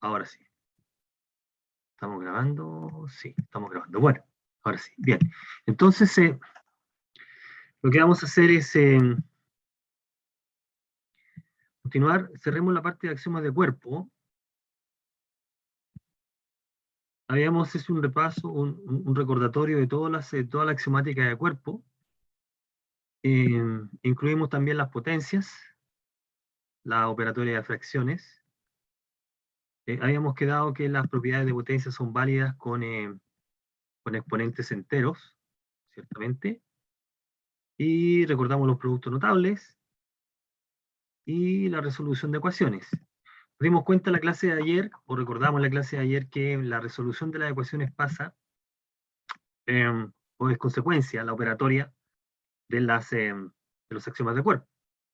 Ahora sí. ¿Estamos grabando? Sí, estamos grabando. Bueno, ahora sí. Bien. Entonces, lo que vamos a hacer es continuar. Cerremos la parte de axiomas de cuerpo. Habíamos hecho un repaso, un recordatorio de toda la axiomática de cuerpo. Incluimos también las potencias, la operatoria de fracciones. Habíamos quedado que las propiedades de potencia son válidas con exponentes enteros, ciertamente. Y recordamos los productos notables y la resolución de ecuaciones. Nos dimos cuenta en la clase de ayer, o recordamos la clase de ayer, que la resolución de las ecuaciones pasa, o es consecuencia, la operatoria de los axiomas de cuerpo.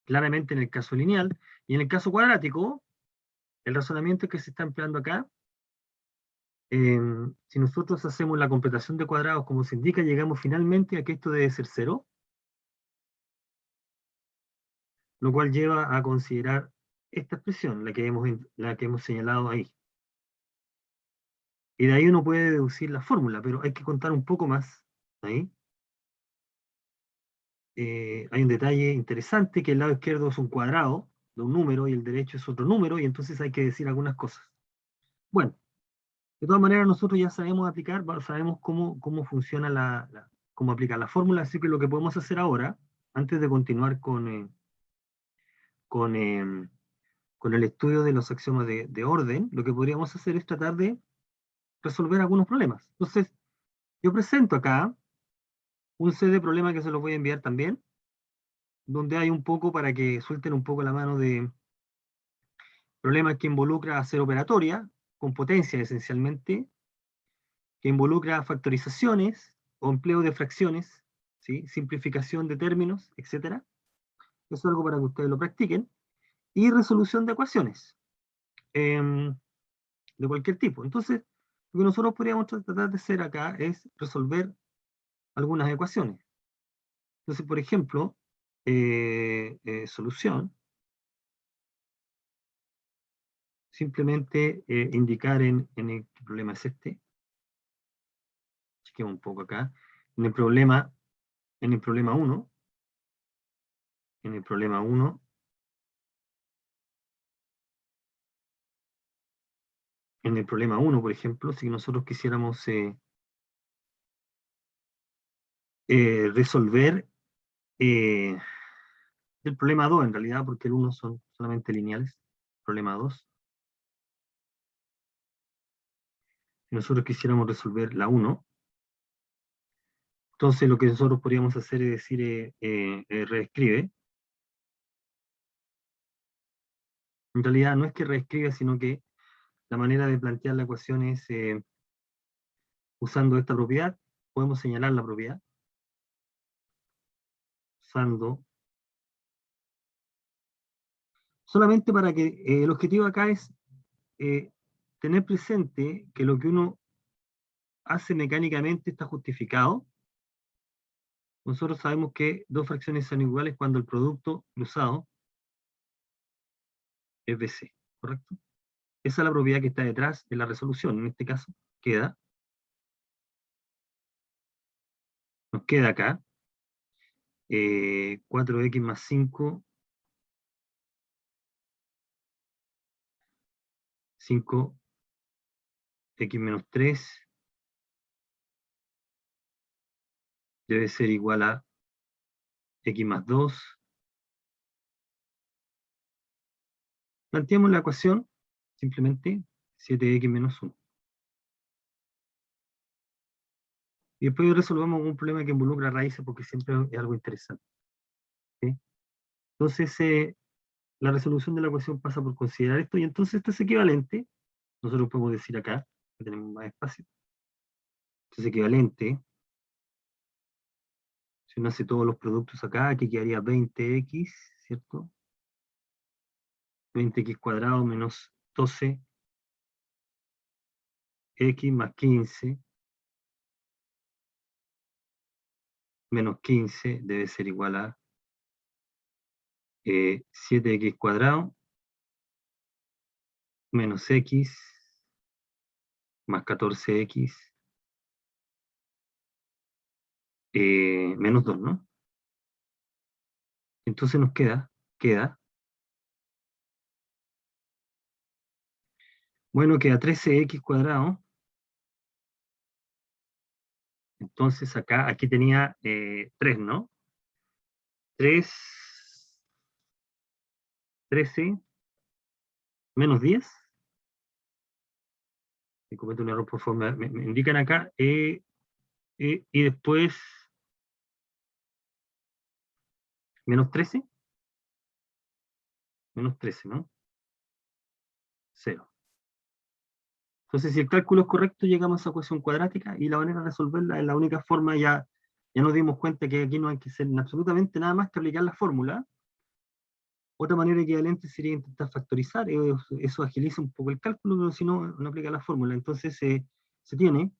Claramente en el caso lineal, y en el caso cuadrático, el razonamiento que se está empleando acá, si nosotros hacemos la completación de cuadrados como se indica, llegamos finalmente a que esto debe ser 0, lo cual lleva a considerar esta expresión, la que hemos señalado ahí. Y de ahí uno puede deducir la fórmula, pero hay que contar un poco más ahí. Hay un detalle interesante, que el lado izquierdo es un cuadrado de un número y el derecho es otro número, y entonces hay que decir algunas cosas. Bueno, de todas maneras nosotros ya sabemos aplicar, sabemos cómo funciona cómo aplicar la fórmula, así que lo que podemos hacer ahora, antes de continuar con, eh, con el estudio de los axiomas de orden, lo que podríamos hacer es tratar de resolver algunos problemas. Entonces, yo presento acá un set de problemas que se los voy a enviar también, donde hay un poco para que suelten un poco la mano de problemas que involucra hacer operatoria, con potencia esencialmente, que involucra factorizaciones o empleo de fracciones, ¿sí? Simplificación de términos, etc. Eso es algo para que ustedes lo practiquen. Y resolución de ecuaciones, de cualquier tipo. Entonces, lo que nosotros podríamos tratar de hacer acá es resolver algunas ecuaciones. Entonces, por ejemplo, solución, simplemente indicar en el problema es este, chequemos un poco acá, en el problema 1, en el problema 1, en el problema 1, por ejemplo, si nosotros quisiéramos resolver el problema 2, en realidad, porque el 1 son solamente lineales, problema 2, si nosotros quisiéramos resolver la 1, entonces lo que nosotros podríamos hacer es decir, reescribe. En realidad no es que reescriba, sino que la manera de plantear la ecuación es usando esta propiedad, podemos señalar la propiedad, usando, solamente para que el objetivo acá es tener presente que lo que uno hace mecánicamente está justificado. Nosotros sabemos que dos fracciones son iguales cuando el producto cruzado es BC, ¿correcto? Esa es la propiedad que está detrás de la resolución. En este caso, nos queda acá 4x más 5, 5x menos 3 debe ser igual a x más 2. Planteamos la ecuación, simplemente 7x menos 1. Y después resolvamos un problema que involucra raíces, porque siempre es algo interesante. ¿Sí? Entonces, la resolución de la ecuación pasa por considerar esto, y entonces esto es equivalente, nosotros podemos decir acá, que tenemos más espacio, esto es equivalente, si uno hace todos los productos acá, aquí quedaría 20x, ¿cierto? 20x cuadrado menos 12x más 15 menos 15 debe ser igual a 7x cuadrado menos x más 14x menos 2, ¿no? Entonces nos queda, bueno, queda 13x cuadrado. Entonces acá, aquí tenía 3, ¿no? 3, 13, menos 10. Si cometo un error, por favor, me indican acá. Y después, menos 13. Menos 13, ¿no? 0. Entonces, si el cálculo es correcto, llegamos a esa ecuación cuadrática y la manera de resolverla es la única forma. Ya nos dimos cuenta que aquí no hay que hacer absolutamente nada más que aplicar la fórmula. Otra manera equivalente sería intentar factorizar, eso agiliza un poco el cálculo, pero si no, no aplica la fórmula. Entonces se tiene,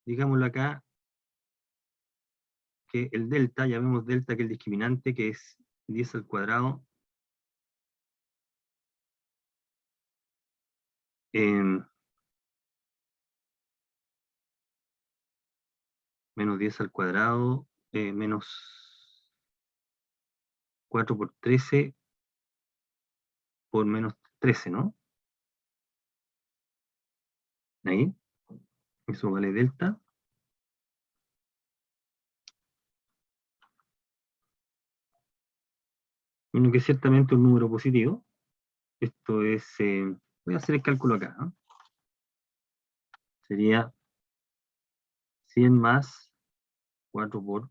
digámoslo acá, que el delta, llamemos delta que el discriminante, que es 10 al cuadrado, menos 10 al cuadrado, menos 4 por 13 por menos 13, ¿no? Ahí, eso vale delta. Uno que es ciertamente un número positivo. Esto es, voy a hacer el cálculo acá, ¿no? Sería 100 más 4 por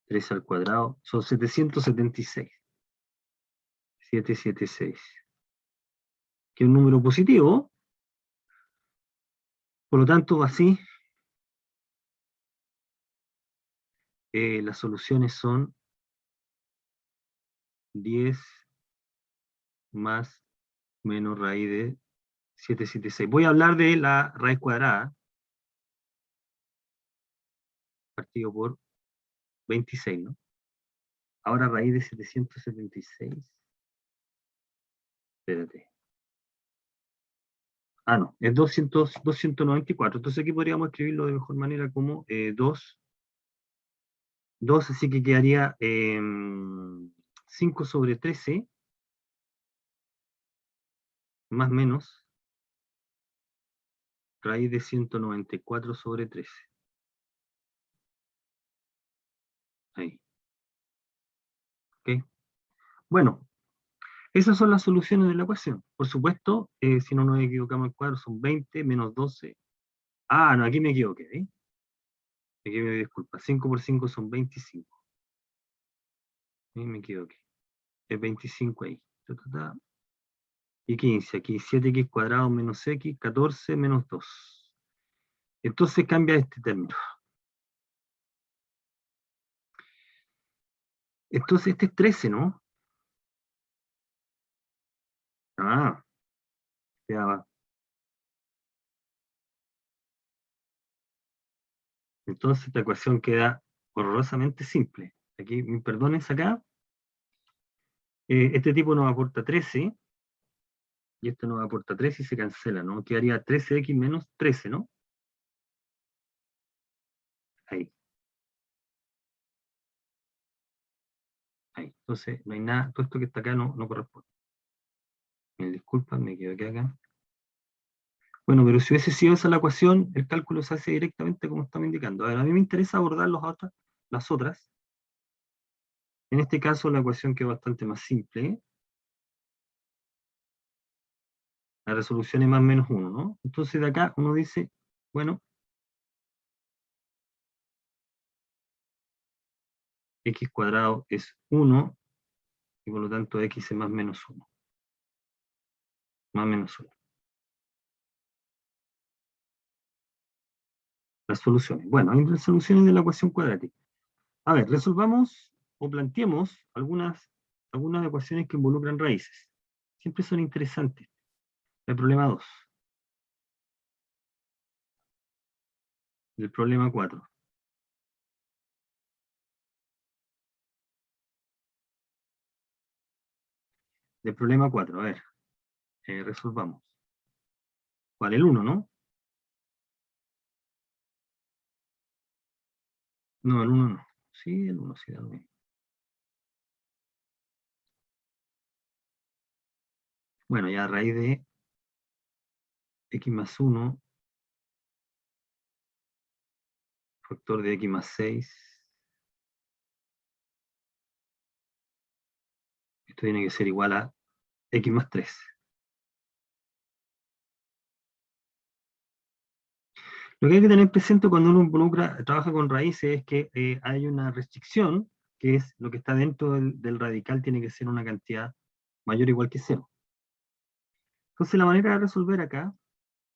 3 al cuadrado, son 776. 776. Que es un número positivo, por lo tanto, así, las soluciones son 10 más menos raíz de 776. Voy a hablar de la raíz cuadrada, partido por 26, ¿no? Ahora raíz de 776. Espérate. Ah, no, es 294. Entonces aquí podríamos escribirlo de mejor manera como 2, así que quedaría 5 sobre 13, más menos raíz de 194 sobre 13. Ahí. ¿Ok? Bueno, esas son las soluciones de la ecuación. Por supuesto, si no nos equivocamos el cuadro, son 20 menos 12. Ah, no, aquí me equivoqué, ¿eh? Aquí me disculpa. 5 por 5 son 25. Me equivoqué. Es 25 ahí. Ta, ta, ta. Y 15. Aquí 7x cuadrado menos x, 14 menos 2. Entonces cambia este término. Entonces este es 13, ¿no? Ah, ya va. Entonces esta ecuación queda horrorosamente simple. Aquí, me perdones acá. Este tipo nos aporta 13, y esto nos aporta 13 y se cancela, ¿no? Quedaría 13x menos 13, ¿no? Ahí, ahí. Entonces, no hay nada, todo esto que está acá no corresponde. Me disculpan, me equivoqué acá. Bueno, pero si hubiese sido esa la ecuación, el cálculo se hace directamente como estamos indicando. A ver, a mí me interesa abordar las otras. En este caso, la ecuación quedó bastante más simple, ¿eh? La resolución es más o menos 1, ¿no? Entonces, de acá uno dice, bueno, x cuadrado es 1, y por lo tanto x es más o menos 1. Más o menos 1. Las soluciones. Bueno, hay las soluciones de la ecuación cuadrática. A ver, resolvamos o planteemos algunas ecuaciones que involucran raíces. Siempre son interesantes. El problema 2. El problema 4. El problema 4. A ver, resolvamos. Vale, el 1, ¿no? No, el 1 no. Sí, el 1 sí da lo mismo. Bueno, ya a raíz de x más 1, factor de x más 6, esto tiene que ser igual a x más 3. Lo que hay que tener presente cuando uno trabaja con raíces es que hay una restricción, que es lo que está dentro del radical tiene que ser una cantidad mayor o igual que 0. Entonces la manera de resolver acá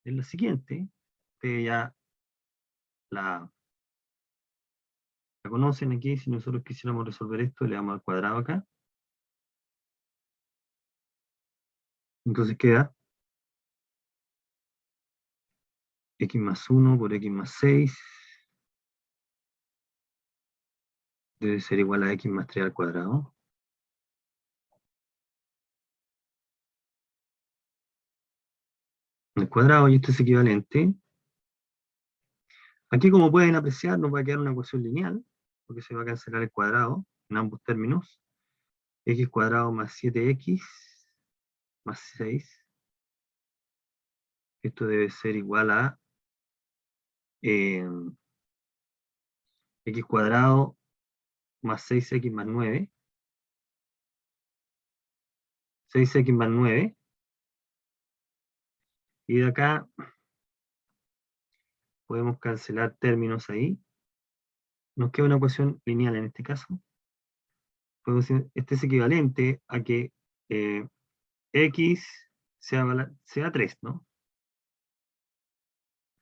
es la siguiente. Ustedes ya la conocen aquí. Si nosotros quisiéramos resolver esto, le damos al cuadrado acá. Entonces queda x más 1 por x más 6 debe ser igual a x más 3 al cuadrado. Al cuadrado, y esto es equivalente. Aquí, como pueden apreciar, nos va a quedar una ecuación lineal, porque se va a cancelar el cuadrado en ambos términos. X cuadrado más 7x más 6. Esto debe ser igual a eh, x cuadrado más 6x más 9. 6x más 9. Y de acá podemos cancelar términos ahí. Nos queda una ecuación lineal en este caso. Podemos decir, este es equivalente a que x sea 3, ¿no?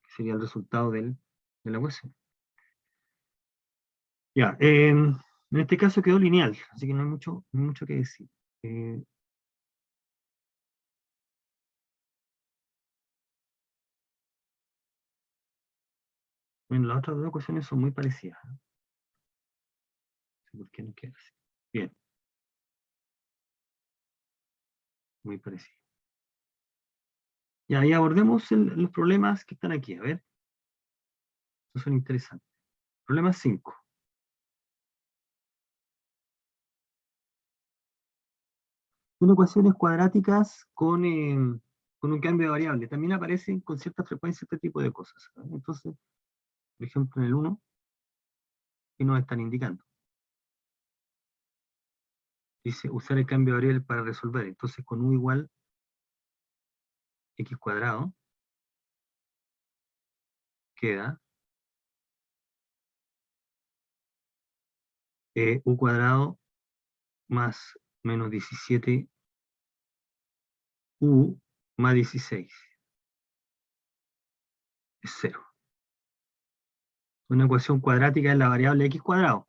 Que sería el resultado de la ecuación. Ya, en este caso quedó lineal, así que no hay mucho que decir. Eh, bueno, las otras dos ecuaciones son muy parecidas. No sé por qué no queda así. Bien, muy parecidas. Ya, ahí abordemos los problemas que están aquí. A ver, estos son interesantes. Problema 5. Son ecuaciones cuadráticas con un cambio de variable. También aparecen con cierta frecuencia este tipo de cosas. ¿Eh? Entonces, por ejemplo, en el 1, ¿qué nos están indicando? Dice usar el cambio de variable para resolver. Entonces, con u igual x cuadrado, queda u cuadrado más menos 17u más 16. Es 0. Una ecuación cuadrática es la variable x cuadrado.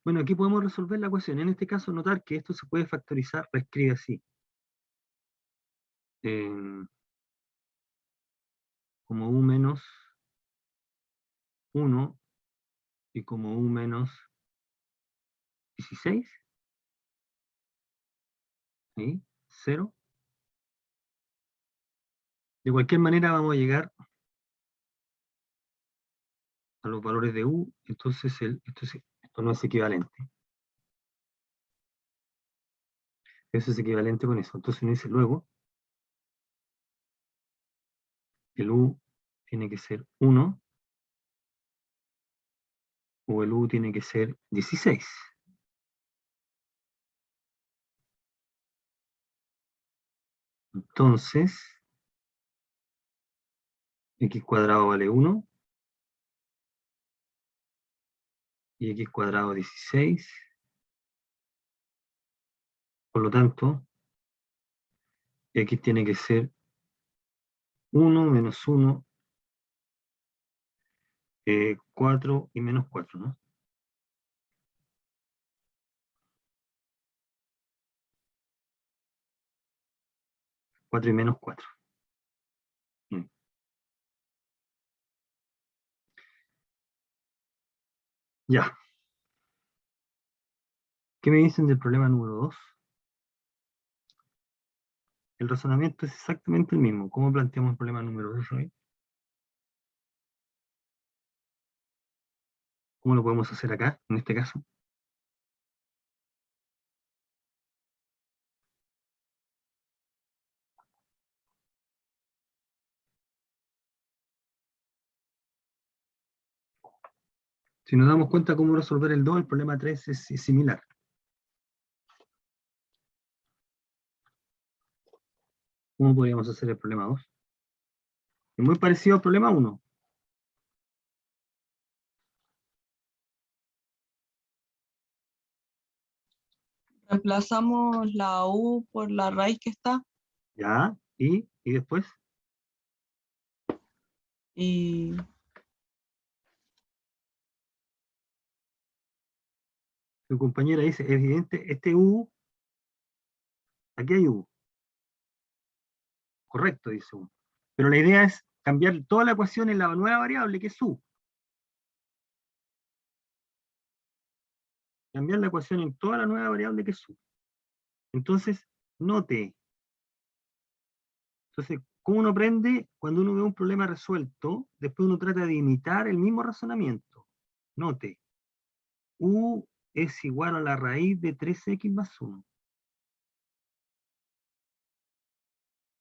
Bueno, aquí podemos resolver la ecuación. En este caso, notar que esto se puede factorizar, reescribe así. Como u menos 1 y como u menos 16. ¿Sí? 0. De cualquier manera vamos a llegar a los valores de u, entonces esto no es equivalente. Eso es equivalente con eso. Entonces uno dice luego, el u tiene que ser 1 o el u tiene que ser 16. Entonces, x cuadrado vale 1 y x cuadrado 16. Por lo tanto, x tiene que ser 1 menos 1, 4 y menos 4, ¿no? 4 y menos 4. Ya. ¿Qué me dicen del problema número 2? El razonamiento es exactamente el mismo. ¿Cómo planteamos el problema número 2 hoy? ¿Cómo lo podemos hacer acá, en este caso? Si nos damos cuenta cómo resolver el 2, el problema 3 es similar. ¿Cómo podríamos hacer el problema 2? Es muy parecido al problema 1. Reemplazamos la U por la raíz que está ¿Ya? ¿Y después? y Su compañera dice, evidente, este U, aquí hay U. Correcto, dice U. Pero la idea es cambiar toda la ecuación en la nueva variable, que es U. Cambiar la ecuación en toda la nueva variable que es U. Entonces, note. Entonces, ¿cómo uno aprende? Cuando uno ve un problema resuelto, después uno trata de imitar el mismo razonamiento. Note, U es igual a la raíz de 3x más 1.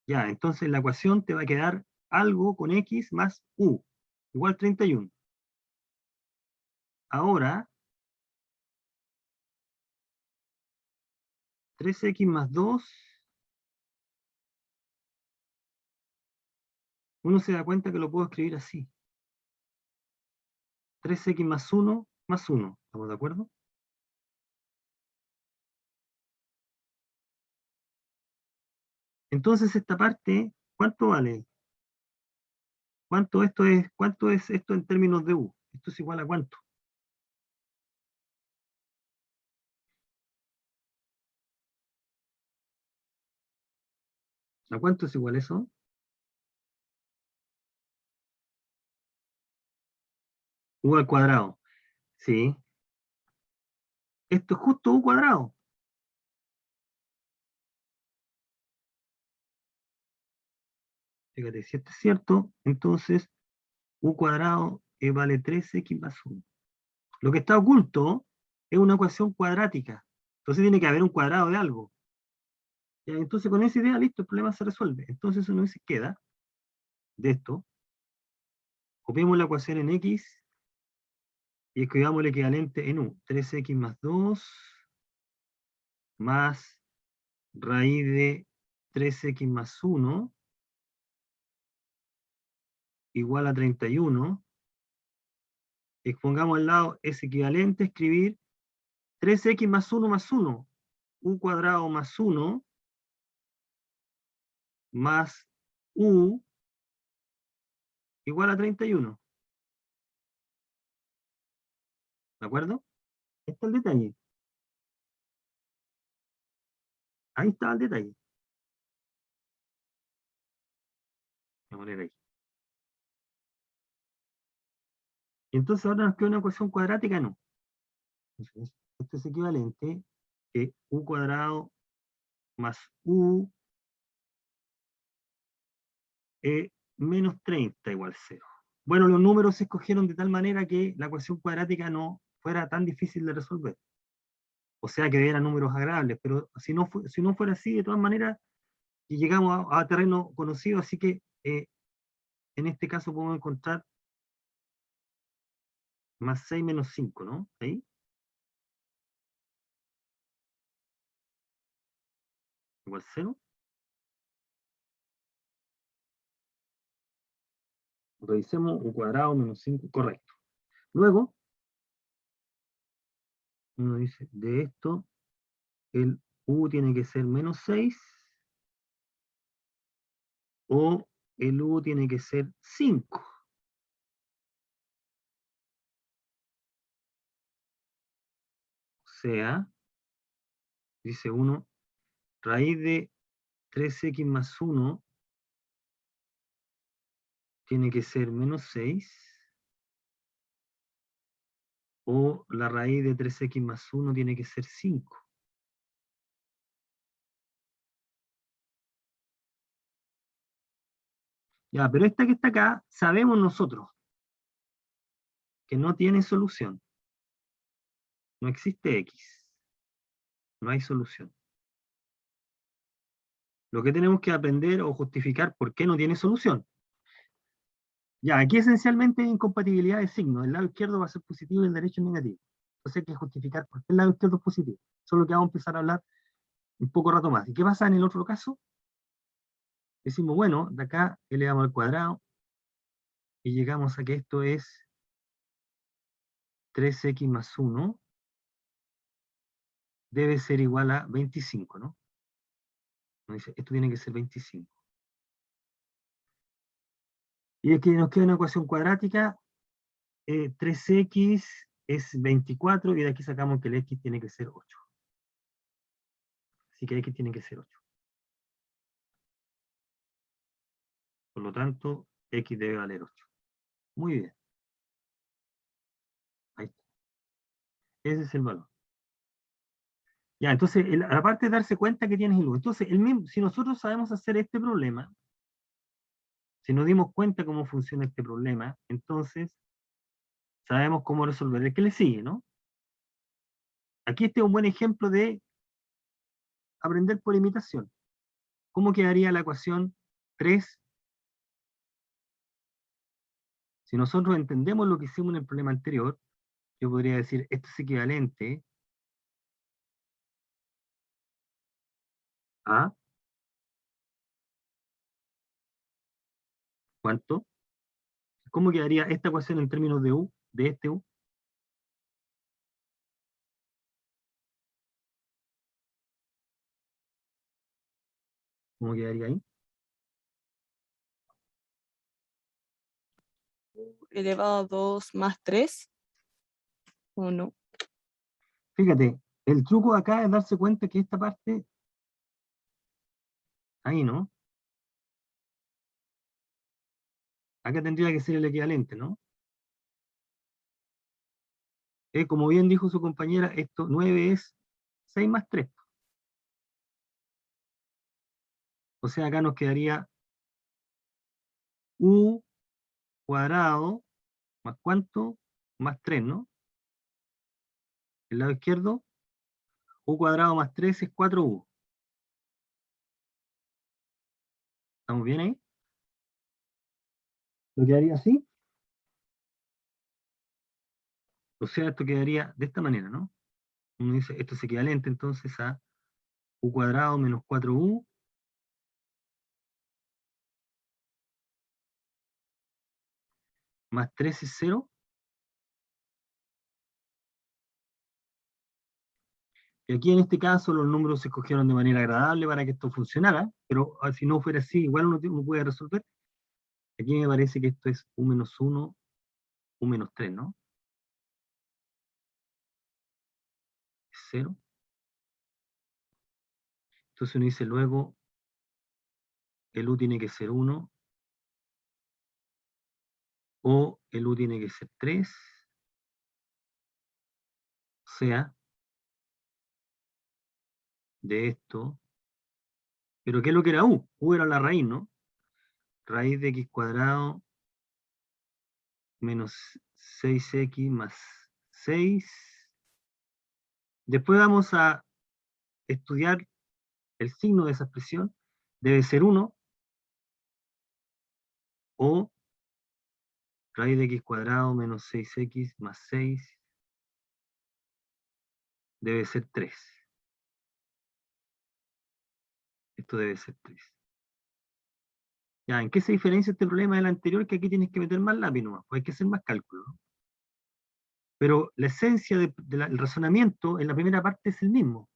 Ya, entonces la ecuación te va a quedar algo con x más U, igual 31. Ahora, 3x más 2, uno se da cuenta que lo puedo escribir así. 3x más 1. ¿Estamos de acuerdo? Entonces esta parte, ¿cuánto vale? ¿Cuánto es esto en términos de U? ¿Esto es igual a cuánto? ¿A cuánto es igual eso? U al cuadrado. Sí. Esto es justo U cuadrado. Fíjate, si esto es cierto, entonces U cuadrado vale 3x más 1. Lo que está oculto es una ecuación cuadrática. Entonces tiene que haber un cuadrado de algo. Ya, entonces con esa idea, listo, el problema se resuelve. Entonces uno se queda de esto, copiamos la ecuación en x y escribamos el equivalente en u. 3x más 2 más raíz de 3x más 1 igual a 31. Expongamos al lado ese equivalente, escribir 3x más 1, u cuadrado más 1 más u igual a 31. ¿De acuerdo? Este es el detalle. Ahí está el detalle. Voy a poner ahí. Entonces ahora nos queda una ecuación cuadrática, no. Entonces, esto es equivalente que u cuadrado más u menos 30 igual 0. Bueno, los números se escogieron de tal manera que la ecuación cuadrática no fuera tan difícil de resolver. O sea, que dieran números agradables, pero si no fuera así, de todas maneras, y llegamos a terreno conocido, así que en este caso podemos encontrar más 6 menos 5, ¿no? Ahí, igual 0. Revisemos un cuadrado menos 5, correcto. Luego, uno dice, de esto, el u tiene que ser menos 6 o el u tiene que ser 5. O sea, dice uno, raíz de 3x más 1 tiene que ser menos 6 O la raíz de 3x más 1 tiene que ser 5. Ya, pero esta que está acá, sabemos nosotros que no tiene solución. No existe x. No hay solución. Lo que tenemos que aprender o justificar por qué no tiene solución. Ya, aquí esencialmente hay incompatibilidad de signos. El lado izquierdo va a ser positivo y el derecho es negativo. Entonces hay que justificar por qué el lado izquierdo es positivo. Eso es lo que vamos a empezar a hablar un poco rato más. ¿Y qué pasa en el otro caso? Decimos, bueno, de acá elevamos al cuadrado y llegamos a que esto es 3x más 1 debe ser igual a 25, ¿no? Nos dice, esto tiene que ser 25. Y aquí nos queda una ecuación cuadrática, 3x es 24 y de aquí sacamos que el x tiene que ser 8. Así que x tiene que ser 8. Por lo tanto, x debe valer 8. Muy bien. Ahí está. Ese es el valor. Ya, entonces, aparte de darse cuenta que tienes el u. Entonces, si nosotros sabemos hacer este problema, si nos dimos cuenta cómo funciona este problema, entonces sabemos cómo resolver el que le sigue, ¿no? Aquí este es un buen ejemplo de aprender por imitación. ¿Cómo quedaría la ecuación 3? Si nosotros entendemos lo que hicimos en el problema anterior, yo podría decir, esto es equivalente a, ¿cuánto? ¿Cómo quedaría esta ecuación en términos de u, de este u? ¿Cómo quedaría ahí? Elevado a 2 más 3. ¿O no? Fíjate, el truco acá es darse cuenta que esta parte, ahí, ¿no? Acá tendría que ser el equivalente, ¿no? Como bien dijo su compañera, esto 9 es 6 más 3. O sea, acá nos quedaría u cuadrado más cuánto, más 3, ¿no? El lado izquierdo, u cuadrado más 3 es 4u. ¿Estamos bien ahí? ¿Lo quedaría así? O sea, esto quedaría de esta manera, ¿no? Uno dice, esto es equivalente entonces a u cuadrado menos 4u más 3 es 0. Y aquí en este caso los números se escogieron de manera agradable para que esto funcionara, pero si no fuera así, igual uno puede resolver. Aquí me parece que esto es u menos 1, u menos 3, ¿no? Es 0. Entonces uno dice luego, el u tiene que ser 1, o el u tiene que ser 3, o sea, de esto. Pero ¿qué es lo que era u? U era la raíz, ¿no? Raíz de x cuadrado menos 6x más 6. Después vamos a estudiar el signo de esa expresión. Debe ser 1 o raíz de x cuadrado menos 6x más 6 debe ser 3. Esto debe ser 3. Ya, ¿en qué se diferencia este problema del anterior? Que aquí tienes que meter más lápiz nomás, pues hay que hacer más cálculo, ¿no? Pero la esencia del razonamiento en la primera parte es el mismo.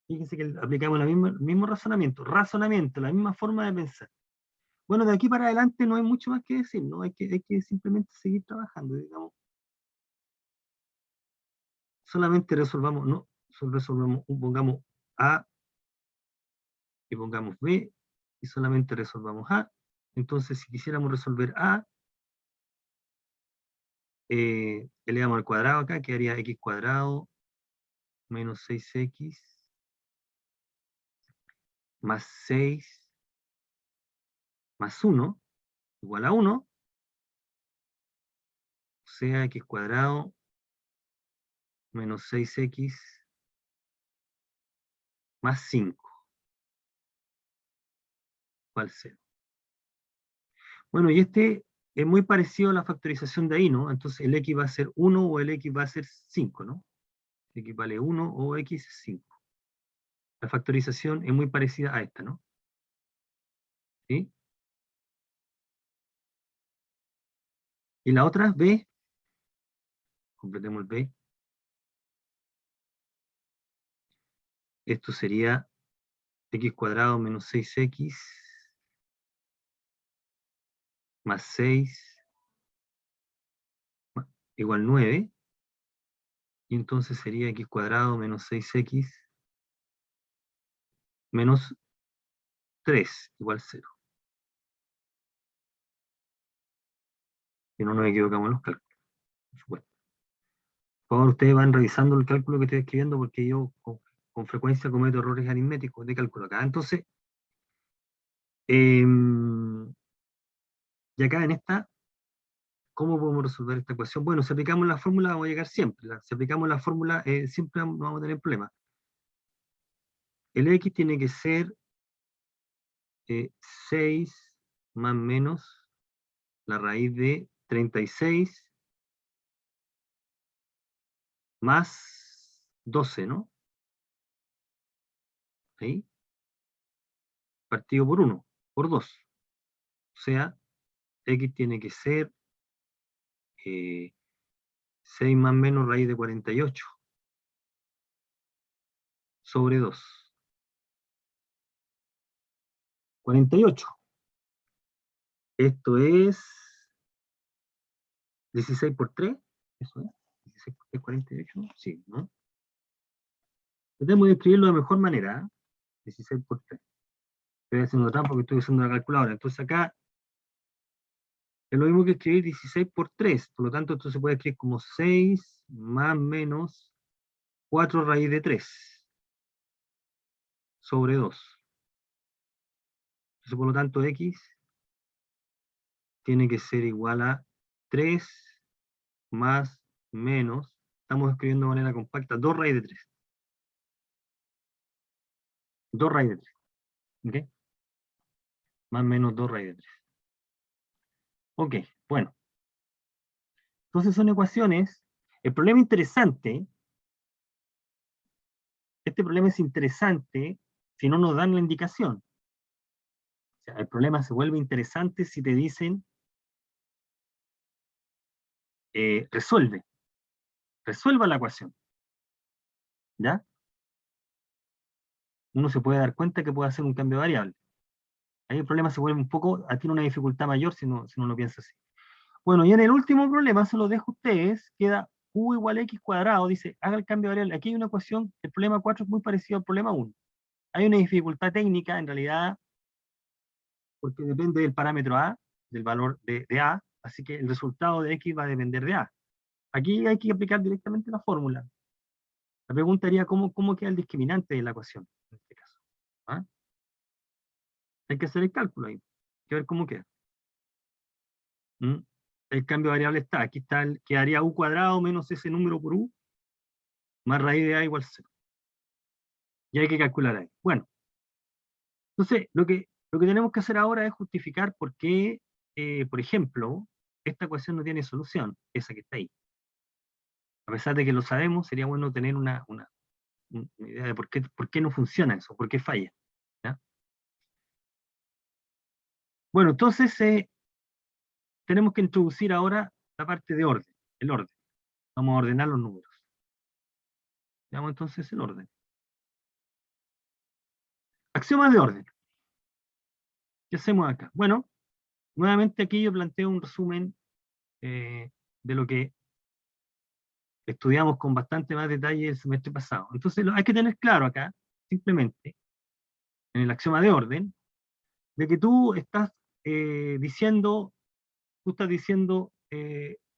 Fíjense que aplicamos el mismo razonamiento, la misma forma de pensar. Bueno, de aquí para adelante no hay mucho más que decir, ¿no? Hay que simplemente seguir trabajando, digamos. Solamente resolvamos, no, solo resolvamos, pongamos A y pongamos B, y solamente resolvamos A. Entonces, si quisiéramos resolver A, elevamos al cuadrado acá, quedaría x cuadrado menos 6x más 6 más 1 igual a 1, o sea, x cuadrado menos 6x más 5 igual a 0. Bueno, y este es muy parecido a la factorización de ahí, ¿no? Entonces el x va a ser 1 o el x va a ser 5, ¿no? X vale 1 o x es 5. La factorización es muy parecida a esta, ¿no? ¿Sí? Y la otra, b, completemos el b. Esto sería x cuadrado menos 6x más 6 igual 9. Y entonces sería x cuadrado menos 6x menos 3 igual 0. Y no nos equivocamos en los cálculos, por supuesto. Por favor, ustedes van revisando el cálculo que estoy escribiendo porque yo con frecuencia cometo errores aritméticos de cálculo acá. Entonces, y acá en esta, ¿cómo podemos resolver esta ecuación? Bueno, si aplicamos la fórmula vamos a llegar siempre. Si aplicamos la fórmula siempre no vamos a tener problemas. El x tiene que ser 6 más menos la raíz de 36 más 12, ¿no? Ahí, partido por 1, por 2. O sea, x tiene que ser 6 más menos raíz de 48 sobre 2. 48. Esto es 16 por 3. Eso es. 16 por 3, 48. Sí, ¿no? Tratemos de escribirlo de mejor manera. 16 por 3. Estoy haciendo trampa porque estoy usando la calculadora. Entonces acá es lo mismo que escribir 16 por 3. Por lo tanto, esto se puede escribir como 6 más menos 4 raíz de 3 sobre 2. Entonces, por lo tanto, x tiene que ser igual a 3 más menos, estamos escribiendo de manera compacta, 2 raíz de 3. 2 raíz de 3. ¿Ok? Más menos 2 raíz de 3. Ok, bueno. Entonces son ecuaciones. El problema interesante, este problema es interesante si no nos dan la indicación. O sea, el problema se vuelve interesante si te dicen resuelve. Resuelva la ecuación. ¿Ya? Uno se puede dar cuenta que puede hacer un cambio de variable. Ahí el problema se vuelve un poco, tiene una dificultad mayor si no lo piensa así. Bueno, y en el último problema, se lo dejo a ustedes, queda u igual a x cuadrado, dice, haga el cambio de variable. Aquí hay una ecuación, el problema 4 es muy parecido al problema 1. Hay una dificultad técnica, en realidad, porque depende del parámetro a, del valor de a, así que el resultado de x va a depender de a. Aquí hay que aplicar directamente la fórmula. La pregunta sería, ¿cómo queda el discriminante de la ecuación, en este caso? ¿Ah? Hay que hacer el cálculo ahí, hay que ver cómo queda. ¿Mm? El cambio de variable está, aquí está, quedaría u cuadrado menos ese número por u, más raíz de a igual 0. Y hay que calcular ahí. Bueno, entonces lo que tenemos que hacer ahora es justificar por qué, por ejemplo, esta ecuación no tiene solución, esa que está ahí. A pesar de que lo sabemos, sería bueno tener una idea de por qué no funciona eso, por qué falla. ¿Ya? Bueno, entonces tenemos que introducir ahora la parte de orden, el orden. Vamos a ordenar los números. Veamos entonces el orden. Axiomas de orden. ¿Qué hacemos acá? Bueno, nuevamente aquí yo planteo un resumen de lo que estudiamos con bastante más detalle el semestre pasado. Entonces hay que tener claro acá, simplemente, en el axioma de orden, de que tú estás diciendo,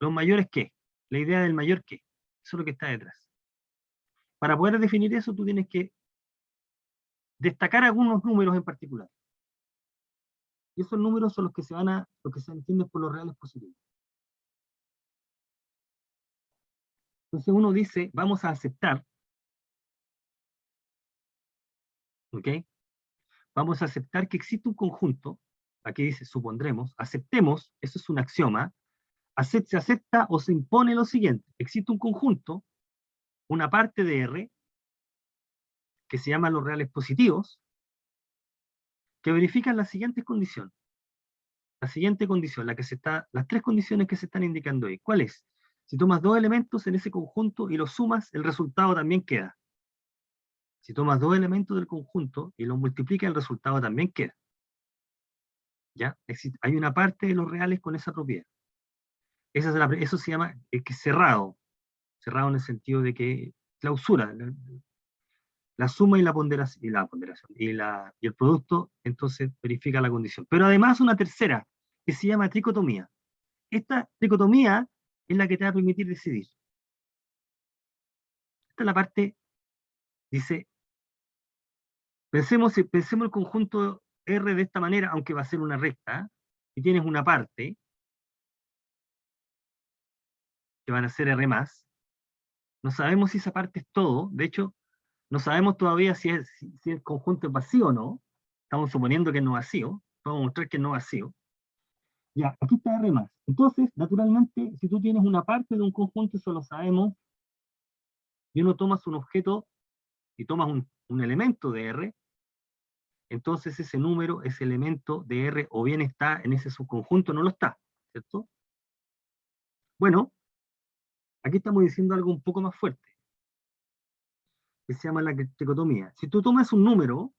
los mayores ¿qué? la idea del mayor que. Eso es lo que está detrás. Para poder definir eso, tú tienes que destacar algunos números en particular. Y esos números son los que los que se entienden por los reales positivos. Entonces uno dice, vamos a aceptar, ¿ok? Vamos a aceptar que existe un conjunto, aquí dice supondremos, aceptemos, eso es un axioma, se acepta o se impone lo siguiente, existe un conjunto, una parte de R, que se llaman los reales positivos, que verifican las siguientes condiciones. La siguiente condición, las tres condiciones que se están indicando ahí. ¿Cuál es? Si tomas dos elementos en ese conjunto y los sumas, el resultado también queda. Si tomas dos elementos del conjunto y los multiplicas, el resultado también queda. ¿Ya? Hay una parte de los reales con esa propiedad. Eso se llama que cerrado. Cerrado en el sentido de que clausura. La suma y la ponderación, y el producto, entonces verifica la condición. Pero además una tercera, que se llama tricotomía. Esta tricotomía es la que te va a permitir decidir. Esta es la parte, dice, pensemos el conjunto R de esta manera, aunque va a ser una recta, y tienes una parte, que van a ser R+, no sabemos si esa parte es todo, de hecho, no sabemos todavía si el conjunto es vacío o no, estamos suponiendo que no es vacío, vamos a mostrar que no es vacío. Ya, aquí está R+. Entonces, naturalmente, si tú tienes una parte de un conjunto, eso lo sabemos, y uno tomas un objeto y tomas un elemento de R, entonces ese número, ese elemento de R, o bien está en ese subconjunto, o no lo está, ¿cierto? Bueno, aquí estamos diciendo algo un poco más fuerte, que se llama la tricotomía. Si tú tomas un número,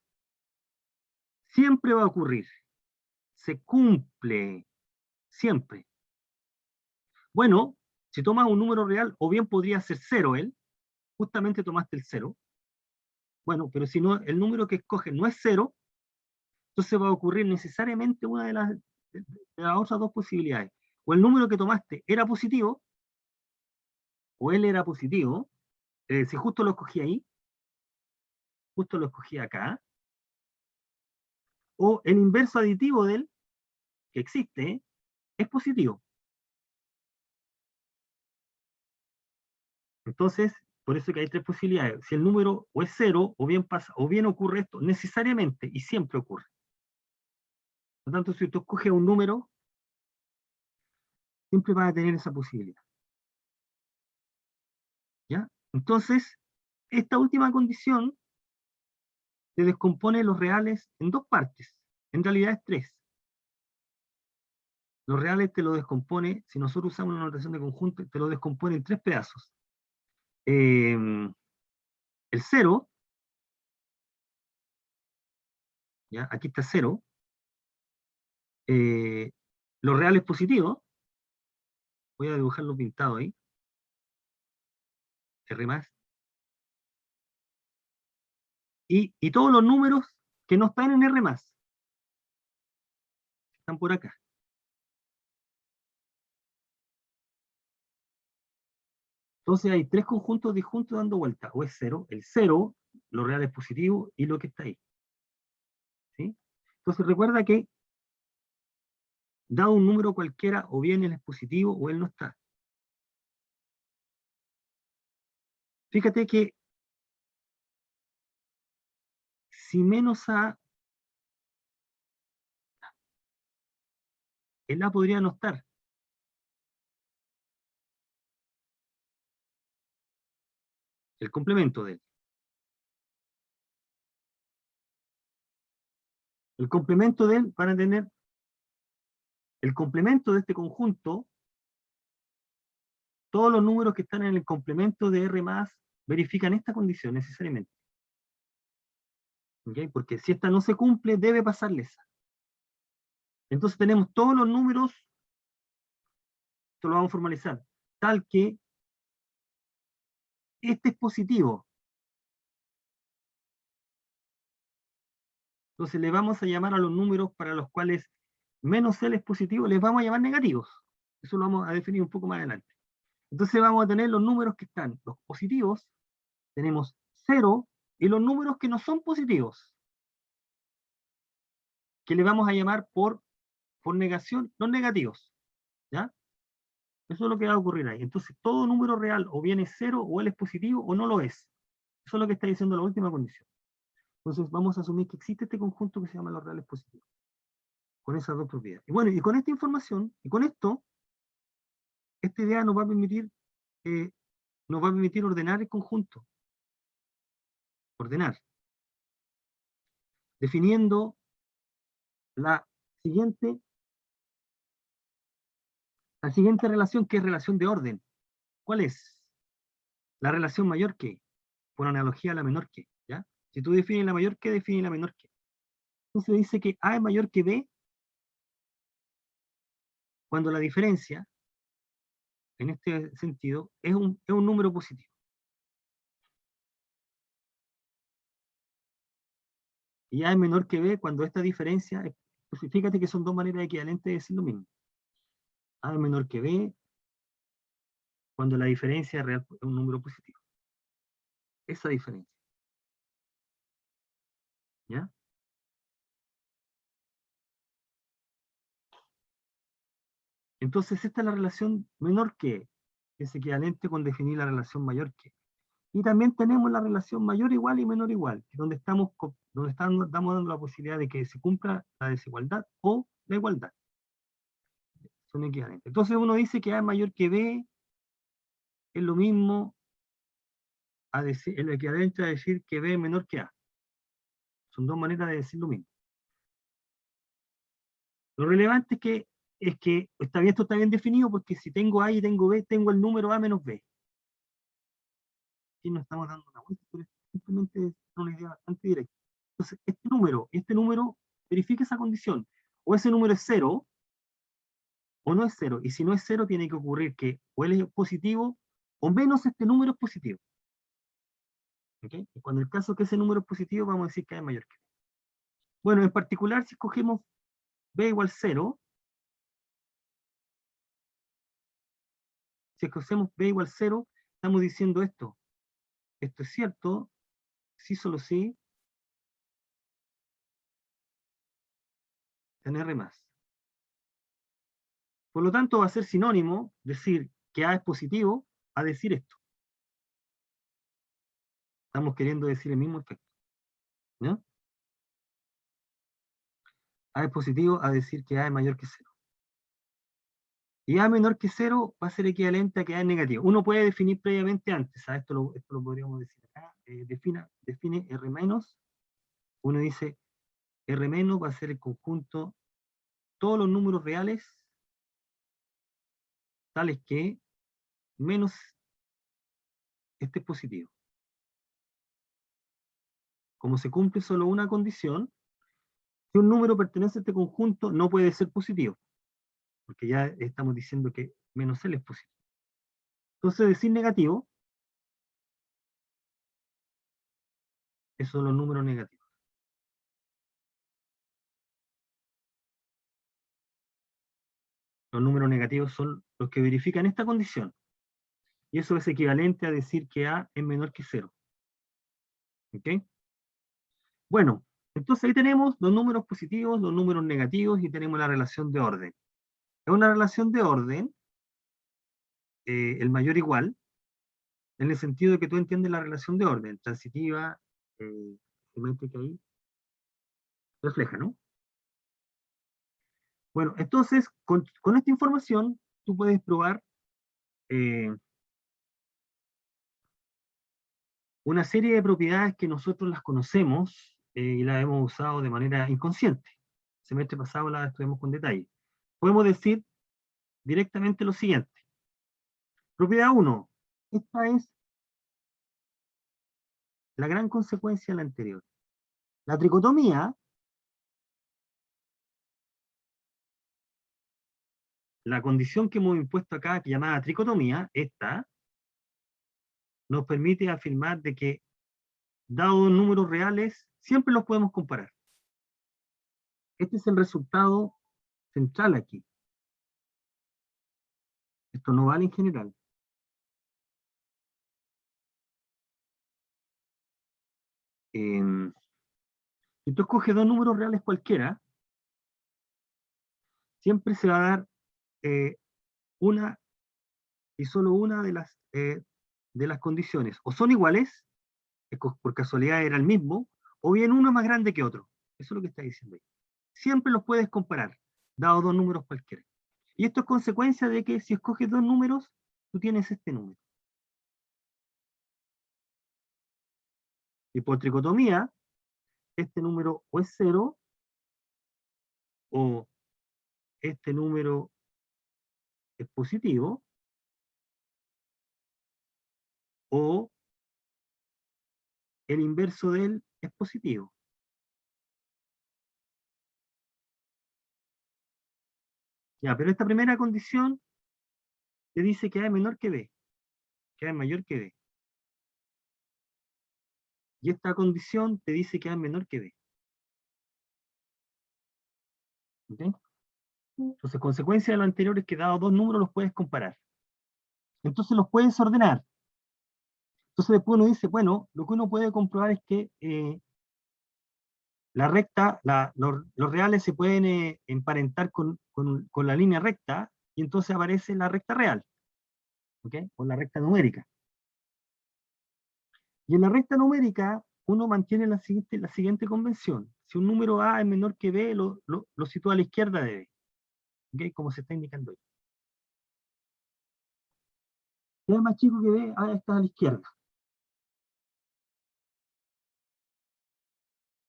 siempre va a ocurrir, se cumple, siempre. Bueno, si tomas un número real, o bien podría ser cero él, justamente tomaste el cero. Bueno, pero si no, el número que escoges no es cero, entonces va a ocurrir necesariamente una de las otras dos posibilidades. O el número que tomaste era positivo, o él era positivo, si justo lo escogí ahí, justo lo escogí acá, o el inverso aditivo de él, que existe, es positivo. Entonces, por eso que hay tres posibilidades. Si el número o es cero, o bien pasa, o bien ocurre esto, necesariamente, y siempre ocurre. Por lo tanto, si tú escoges un número, siempre vas a tener esa posibilidad. ¿Ya? Entonces, esta última condición te descompone los reales en dos partes. En realidad es tres. Los reales te lo descompone, si nosotros usamos una notación de conjunto, te lo descompone en tres pedazos. El cero, ¿ya? Aquí está cero. Los reales positivos, voy a dibujarlo pintado ahí. R+. Y todos los números que no están en R+, están por acá. Entonces hay tres conjuntos disjuntos dando vuelta. O es cero, el cero, los reales positivos y lo que está ahí. ¿Sí? Entonces recuerda que dado un número cualquiera, o bien él es positivo o él no está. Fíjate que si menos A, el A podría no estar. El complemento de él. El complemento de él van a tener el complemento de este conjunto, todos los números que están en el complemento de R+, verifican esta condición necesariamente. ¿Okay? Porque si esta no se cumple, debe pasarle esa. Entonces tenemos todos los números, esto lo vamos a formalizar, tal que este es positivo. Entonces le vamos a llamar a los números para los cuales menos L es positivo, les vamos a llamar negativos. Eso lo vamos a definir un poco más adelante. Entonces vamos a tener los números que están, los positivos, tenemos 0, y los números que no son positivos, que le vamos a llamar por negación, los negativos, ¿ya? Eso es lo que va a ocurrir ahí. Entonces, todo número real o bien es 0, o él es positivo, o no lo es. Eso es lo que está diciendo la última condición. Entonces, vamos a asumir que existe este conjunto que se llama los reales positivos, con esas dos propiedades. Y bueno, y con esta información, y con esto, esta idea eh, nos va a permitir ordenar el conjunto. Ordenar. Definiendo la siguiente relación, que es relación de orden. ¿Cuál es? La relación mayor que, por analogía a la menor que, ¿ya? Si tú defines la mayor que, define la menor que. Entonces dice que A es mayor que B cuando la diferencia, en este sentido, es un número positivo. Y A es menor que B cuando esta diferencia, pues fíjate que son dos maneras equivalentes de decir lo mismo. A es menor que B cuando la diferencia es real, es un número positivo. Esa diferencia. ¿Ya? Entonces esta es la relación menor que es equivalente con definir la relación mayor que. Y también tenemos la relación mayor igual y menor igual, donde estamos dando la posibilidad de que se cumpla la desigualdad o la igualdad. Son equivalentes. Entonces uno dice que A es mayor que B, es lo mismo a decir, es lo equivalente a decir que B es menor que A. Son dos maneras de decir lo mismo. Lo relevante es que esto está bien definido, porque si tengo A y tengo B, tengo el número A menos B. Aquí no estamos dando una vuelta, pero simplemente es una idea bastante directa. Entonces, este número verifica esa condición. O ese número es 0, o no es 0. Y si no es 0, tiene que ocurrir que o él es positivo, o menos este número es positivo. ¿Okay? Y cuando el caso que ese número es positivo, vamos a decir que A es mayor que B. Bueno, en particular, si escogemos B igual 0, si escogemos B igual 0, estamos diciendo esto. Esto es cierto, sí, solo sí, en R más. Por lo tanto, va a ser sinónimo decir que A es positivo a decir esto. Estamos queriendo decir el mismo efecto. ¿Ya? A es positivo a decir que A es mayor que 0. Y A menor que 0 va a ser equivalente a que A es negativo. Uno puede definir previamente antes, ¿sabes? Esto lo podríamos decir acá. Define R menos. Uno dice R menos va a ser el conjunto, todos los números reales, tales que menos este es positivo. Como se cumple solo una condición, si un número pertenece a este conjunto, no puede ser positivo, porque ya estamos diciendo que menos L es positivo. Entonces, decir negativo, esos son los números negativos. Los números negativos son los que verifican esta condición. Y eso es equivalente a decir que A es menor que 0. ¿Ok? Bueno, entonces ahí tenemos los números positivos, los números negativos, y tenemos la relación de orden. Es una relación de orden, el mayor igual, en el sentido de que tú entiendes la relación de orden, transitiva, simétrica ahí, refleja, ¿no? Bueno, entonces, con esta información, tú puedes probar eh, una serie de propiedades que nosotros las conocemos y las hemos usado de manera inconsciente. El semestre pasado las estudiamos con detalle. Podemos decir directamente lo siguiente. Propiedad 1. Esta es la gran consecuencia de la anterior. La tricotomía, la condición que hemos impuesto acá, que llamada tricotomía, esta, nos permite afirmar de que, dados números reales, siempre los podemos comparar. Este es el resultado central aquí. Esto no vale en general. si tú escoges dos números reales cualquiera, siempre se va a dar una y solo una de las condiciones. O son iguales, por casualidad era el mismo, o bien uno es más grande que otro. Eso es lo que está diciendo ahí. Siempre los puedes comparar, dado dos números cualquiera. Y esto es consecuencia de que si escoges dos números, tú tienes este número. Y por tricotomía, este número o es 0, o este número es positivo, o el inverso de él es positivo. Ya, pero esta primera condición te dice que A es menor que B, que A es mayor que B. Y esta condición te dice que A es menor que B. ¿Ok? Entonces, consecuencia de lo anterior es que dado dos números los puedes comparar. Entonces los puedes ordenar. Entonces después uno dice, bueno, lo que uno puede comprobar es que la recta, los reales se pueden emparentar con la línea recta, y entonces aparece la recta real, ¿ok? O la recta numérica. Y en la recta numérica, uno mantiene la siguiente convención. Si un número A es menor que B, lo sitúa a la izquierda de B, ¿ok? Como se está indicando ahí. Si A es más chico que B, A está a la izquierda.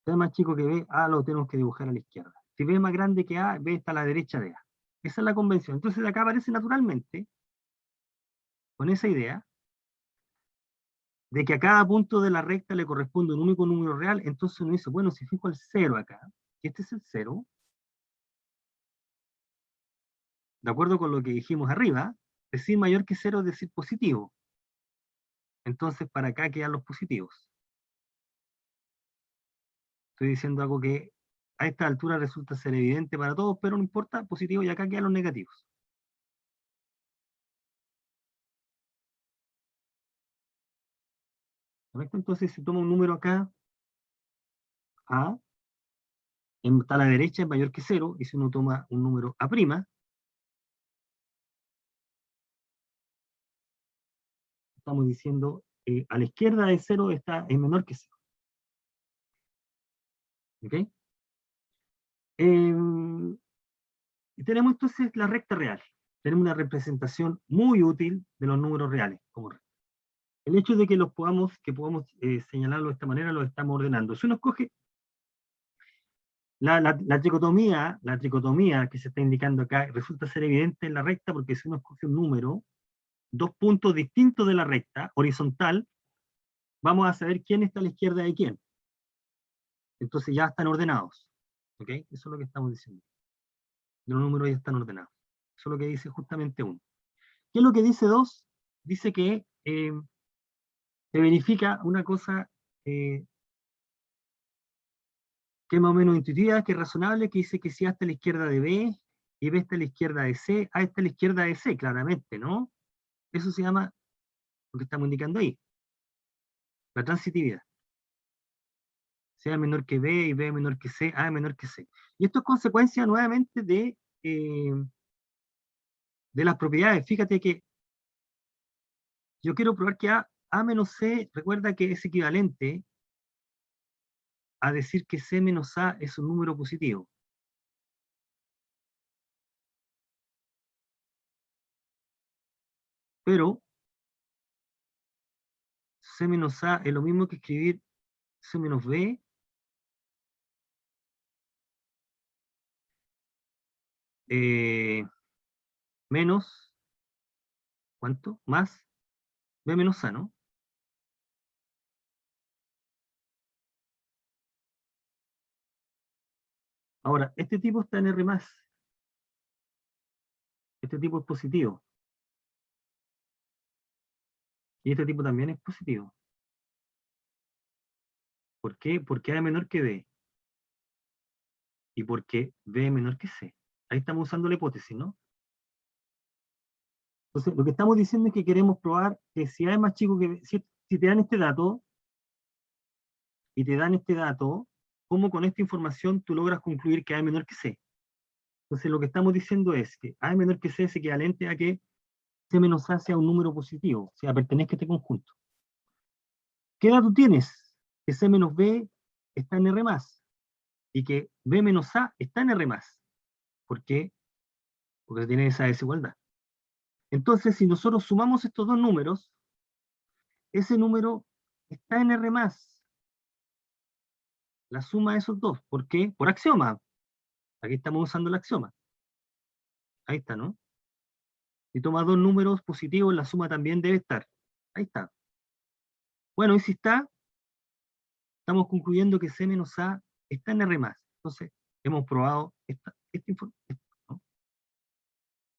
Si A es más chico que B, A lo tenemos que dibujar a la izquierda. Si B es más grande que A, B está a la derecha de A. Esa es la convención. Entonces de acá aparece naturalmente, con esa idea, de que a cada punto de la recta le corresponde un único número real. Entonces uno dice, bueno, si fijo el 0 acá, y este es el 0, de acuerdo con lo que dijimos arriba, decir mayor que 0 es decir positivo. Entonces para acá quedan los positivos. Estoy diciendo algo que a esta altura resulta ser evidente para todos, pero no importa, positivo, y acá quedan los negativos. ¿Correcto? Entonces si tomo un número acá, A, está a la derecha es mayor que 0, y si uno toma un número A', estamos diciendo a la izquierda de 0 es menor que 0. ¿Ok? Y tenemos entonces la recta real. Tenemos una representación muy útil de los números reales como recta. El hecho de que podamos señalarlo de esta manera, lo estamos ordenando. Si uno escoge la tricotomía que se está indicando acá, resulta ser evidente en la recta, porque si uno escoge un número, dos puntos distintos de la recta, horizontal, vamos a saber quién está a la izquierda de quién. Entonces ya están ordenados. ¿Ok? Eso es lo que estamos diciendo. Los números ya están ordenados. Eso es lo que dice justamente uno. ¿Qué es lo que dice 2? Dice que se verifica una cosa que es más o menos intuitiva, que es razonable, que dice que si A está a la izquierda de B, y B está a la izquierda de C, A está a la izquierda de C, claramente, ¿no? Eso se llama lo que estamos indicando ahí, la transitividad. C es menor que B, y B es menor que C, A es menor que C. Y esto es consecuencia nuevamente de las propiedades. Fíjate que yo quiero probar que A menos C, recuerda que es equivalente a decir que C menos A es un número positivo. Pero C menos A es lo mismo que escribir C menos B menos, ¿cuánto? Más B menos A, ¿no? Ahora, este tipo está en R+. Este tipo es positivo. Y este tipo también es positivo. ¿Por qué? Porque A es menor que B. Y porque B es menor que C. Ahí estamos usando la hipótesis, ¿no? Entonces, lo que estamos diciendo es que queremos probar que si A es más chico que B, si te dan este dato, y te dan este dato, cómo con esta información tú logras concluir que A es menor que C. Entonces lo que estamos diciendo es que A es menor que C es equivalente a que C menos A sea un número positivo, o sea, pertenezca a este conjunto. ¿Qué dato tienes? Que C menos B está en R+, y que B menos A está en R+. ¿Por qué? Porque tiene esa desigualdad. Entonces, si nosotros sumamos estos dos números, ese número está en R+. La suma de esos dos. ¿Por qué? Por axioma. Aquí estamos usando el axioma. Ahí está, ¿no? Si tomas dos números positivos, la suma también debe estar. Ahí está. Bueno, y si está, estamos concluyendo que C menos A está en R+. Entonces, hemos probado esta información, ¿no?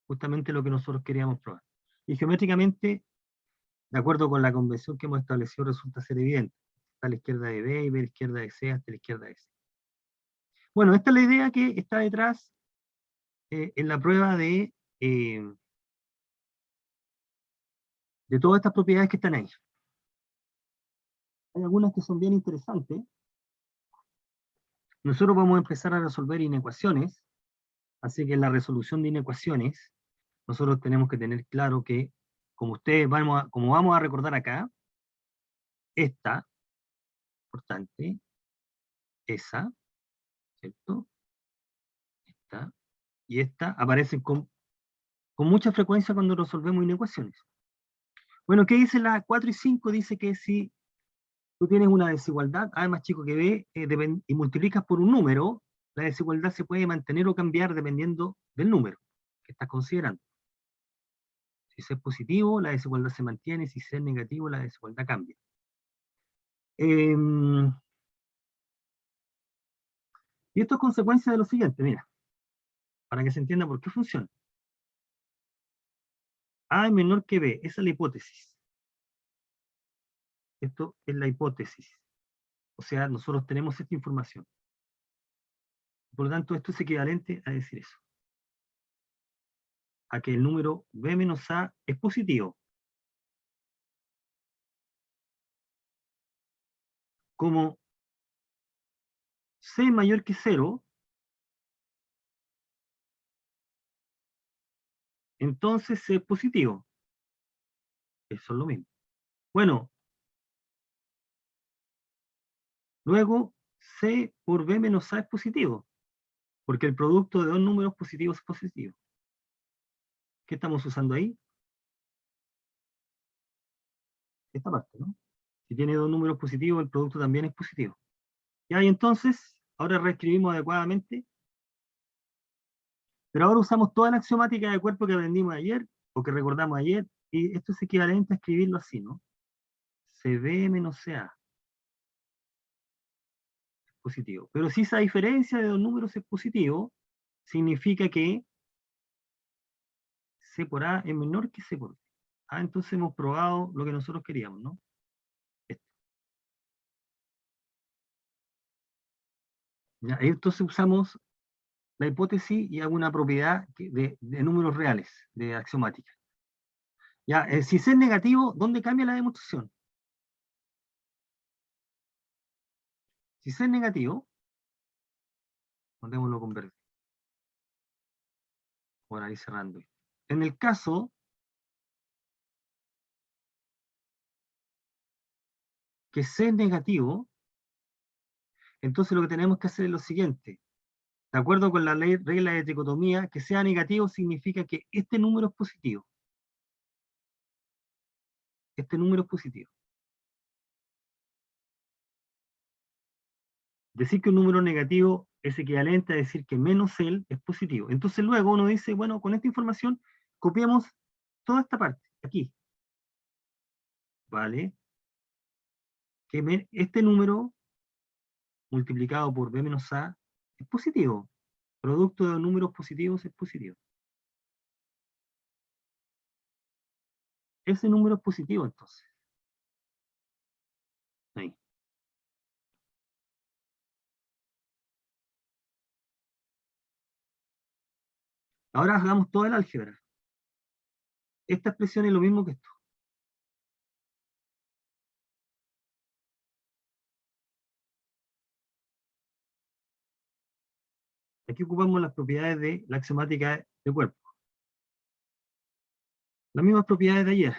Justamente lo que nosotros queríamos probar. Y geométricamente, de acuerdo con la convención que hemos establecido, resulta ser evidente. Está a la izquierda de B y B a la izquierda de C hasta la izquierda de C. Bueno, esta es la idea que está detrás en la prueba de todas estas propiedades que están ahí. Hay algunas que son bien interesantes. Nosotros vamos a empezar a resolver inecuaciones, así que en la resolución de inecuaciones, nosotros tenemos que tener claro que, como vamos a recordar acá, esta, importante, esa, ¿cierto? Esta y esta aparecen con mucha frecuencia cuando resolvemos inecuaciones. Bueno, ¿qué dice la 4 y 5? Dice que si tú tienes una desigualdad, A es más chico que B, y multiplicas por un número, la desigualdad se puede mantener o cambiar dependiendo del número que estás considerando. Si C es positivo, la desigualdad se mantiene, si C es negativo, la desigualdad cambia. Y esto es consecuencia de lo siguiente, mira, para que se entienda por qué funciona. A es menor que B, esa es la hipótesis. Esto es la hipótesis. O sea, nosotros tenemos esta información. Por lo tanto, esto es equivalente a decir eso. A que el número B menos A es positivo. Como C es mayor que 0, entonces C es positivo. Eso es lo mismo. Bueno, luego C por B menos A es positivo, porque el producto de dos números positivos es positivo. ¿Qué estamos usando ahí? Esta parte, ¿no? Si tiene dos números positivos, el producto también es positivo. Ya, y entonces, ahora reescribimos adecuadamente, pero ahora usamos toda la axiomática de cuerpo que aprendimos ayer, o que recordamos ayer, y esto es equivalente a escribirlo así, ¿no? CB menos CA es positivo. Pero si esa diferencia de dos números es positivo, significa que C por A es menor que C por B. Ah, entonces hemos probado lo que nosotros queríamos, ¿no? Esto. Ya, entonces usamos la hipótesis y alguna propiedad de números reales, de axiomática. Ya, si C es negativo, ¿dónde cambia la demostración? Si C es negativo, notémoslo con verde. Por ahí cerrando. En el caso que C es negativo, entonces lo que tenemos que hacer es lo siguiente. De acuerdo con la regla de tricotomía, que sea negativo significa que este número es positivo. Este número es positivo. Decir que un número negativo es equivalente a decir que menos él es positivo. Entonces luego uno dice, bueno, con esta información copiamos toda esta parte, aquí. ¿Vale? Que este número multiplicado por B menos A es positivo. Producto de números positivos es positivo. Ese número es positivo entonces. Ahí. Ahora hagamos toda el álgebra. Esta expresión es lo mismo que esto. Aquí ocupamos las propiedades de la axiomática de cuerpo. Las mismas propiedades de ayer.